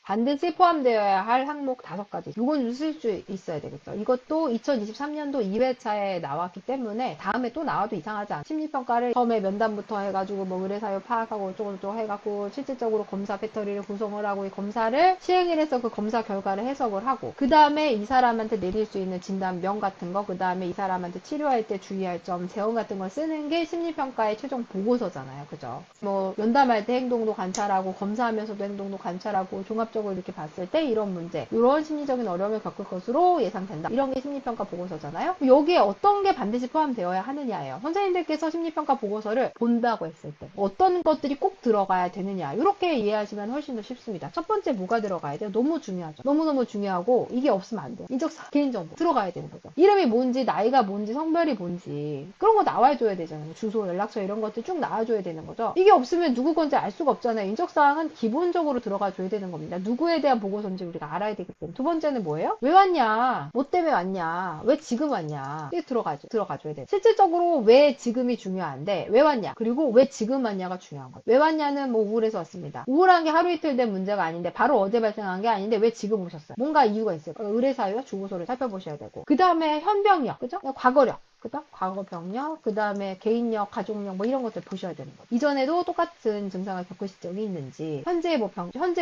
반드시 포함되어야 할 항목 5가지. 이건 쓸 수 있어야 되겠죠. 이것도 2023년도 2회차에 나왔기 때문에 다음에 또 나와도 이상하지 않아요. 심리평가를 처음에 면담부터 해가지고 뭐 의뢰사유 파악하고 어쩌고저쩌고 해갖고 실질적으로 검사 배터리를 구성을 하고 이 검사를 시행을 해서 그 검사 결과를 해석을 하고, 그 다음에 이 사람한테 내릴 수 있는 진단명 같은 거, 그 다음에 이 사람한테 치료할 때 주의할 점, 재원 같은 걸 쓰는 게 심리평가의 최종 보고서잖아요. 그죠? 뭐 면담할 때 행동도 관찰하고 검사하면서도 행동도 관찰하고 종합적으로 이렇게 봤을 때 이런 문제, 이런 심리적인 어려움을 겪을 것으로 예상된다. 이런 게 심리평가 보고서잖아요. 여기에 어떤 게 반드시 포함되어야 하느냐예요. 선생님들께서 심리평가 보고서를 본다고 했을 때 어떤 것들이 꼭 들어가야 되느냐, 이렇게 이해하시면 훨씬 더 쉽습니다. 첫 번째 뭐가 들어가야 돼요? 너무 중요하죠. 너무너무 중요하고 이게 없으면 안 돼요. 인적사항, 개인정보 들어가야 되는 거죠. 이름이 뭔지, 나이가 뭔지, 성별이 뭔지 그런 거 나와줘야 되잖아요. 주소, 연락처 이런 것들 쭉 나와줘야 되는 거죠. 이게 없으면 누구 건지 알 수가 없잖아요. 인적사항은 기본적으로 들어가 줘야 되는 겁니다. 누구에 대한 보고서인지 우리가 알아야 되기 때문에. 두 번째는 뭐예요? 왜 왔냐? 뭐 때문에 왔냐? 왜 지금 왔냐? 이게 들어가줘야 돼. 실질적으로 왜 지금이 중요한데 왜 왔냐? 그리고 왜 지금 왔냐가 중요한 거예요. 왜 왔냐는 뭐 우울해서 왔습니다. 우울한 게 하루 이틀 된 문제가 아닌데, 바로 어제 발생한 게 아닌데 왜 지금 오셨어요? 뭔가 이유가 있어요. 의뢰사유와 주고서를 살펴보셔야 되고, 그 다음에 현병력, 그죠? 과거력. 그다음 과거 병력, 그 다음에 개인력, 가족력 뭐 이런 것들 보셔야 되는 거죠. 이전에도 똑같은 증상을 겪으실 적이 있는지, 현재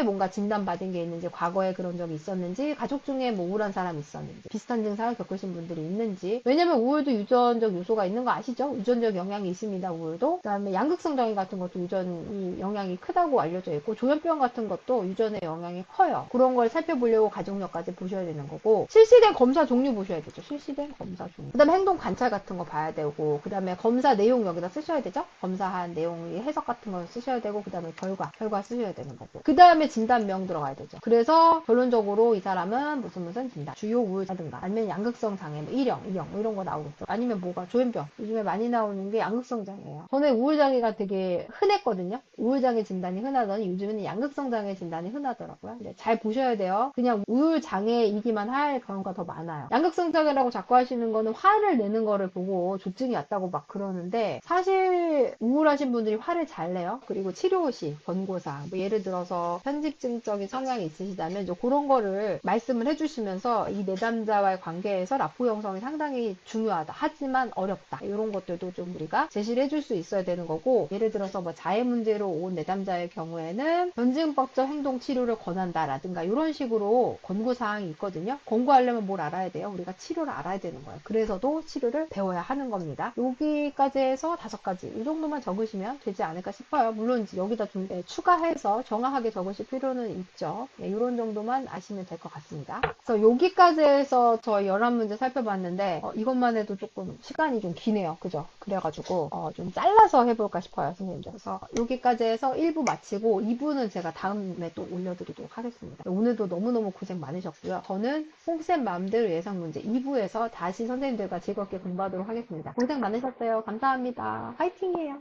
뭔가 진단받은 게 있는지, 과거에 그런 적이 있었는지, 가족 중에 뭐 우울한 사람이 있었는지, 비슷한 증상을 겪으신 분들이 있는지. 왜냐면 우울도 유전적 요소가 있는 거 아시죠? 유전적 영향이 있습니다. 우울도. 그 다음에 양극성 장애 같은 것도 유전이 영향이 크다고 알려져 있고, 조현병 같은 것도 유전의 영향이 커요. 그런 걸 살펴보려고 가족력까지 보셔야 되는 거고, 실시된 검사 종류 보셔야 되죠. 실시된 검사 종류. 그 다음에 행동 관찰 같은 거 봐야 되고, 그 다음에 검사 내용 여기다 쓰셔야 되죠. 검사한 내용의 해석 같은 거 쓰셔야 되고, 그 다음에 결과 쓰셔야 되는 거고, 그 다음에 진단명 들어가야 되죠. 그래서 결론적으로 이 사람은 무슨 진단, 주요 우울자든가 아니면 양극성 장애, 뭐 이형 뭐 이런 거 나오겠죠. 아니면 뭐가 조현병, 요즘에 많이 나오는 게 양극성 장애예요. 전에 우울장애가 되게 흔했거든요. 우울장애 진단이 흔하더니 요즘에는 양극성 장애 진단이 흔하더라고요. 근데 잘 보셔야 돼요. 그냥 우울장애이기만 할 경우가 더 많아요. 양극성 장애라고 자꾸 하시는 거는 화를 내는 거를 보고 조증이 왔다고 막 그러는데, 사실 우울하신 분들이 화를 잘 내요. 그리고 치료 시 권고사항, 뭐 예를 들어서 편집증적인 성향이 있으시다면 이제 그런 거를 말씀을 해주시면서 이 내담자와의 관계에서 라포 형성이 상당히 중요하다, 하지만 어렵다, 이런 것들도 좀 우리가 제시를 해줄 수 있어야 되는 거고, 예를 들어서 뭐 자해 문제로 온 내담자의 경우에는 변증법적 행동 치료를 권한다라든가 이런 식으로 권고사항이 있거든요. 권고하려면 뭘 알아야 돼요? 우리가 치료를 알아야 되는 거예요. 그래서도 치료를 문제를 배워야 하는 겁니다. 여기까지 해서 5가지 이 정도만 적으시면 되지 않을까 싶어요. 물론 이제 여기다 좀 추가해서 정확하게 적으실 필요는 있죠. 이런 정도만 아시면 될 것 같습니다. 그래서 여기까지 해서 저희 11문제 살펴봤는데 이것만 해도 조금 시간이 좀 기네요. 그죠? 그래가지고 좀 잘라서 해볼까 싶어요, 선생님들. 그래서 여기까지 해서 1부 마치고 2부는 제가 다음에 또 올려드리도록 하겠습니다. 오늘도 너무너무 고생 많으셨고요. 저는 홍쌤 마음대로 예상문제 2부에서 다시 선생님들과 즐겁게 공부하도록 하겠습니다. 고생 많으셨어요. 감사합니다. 화이팅이에요.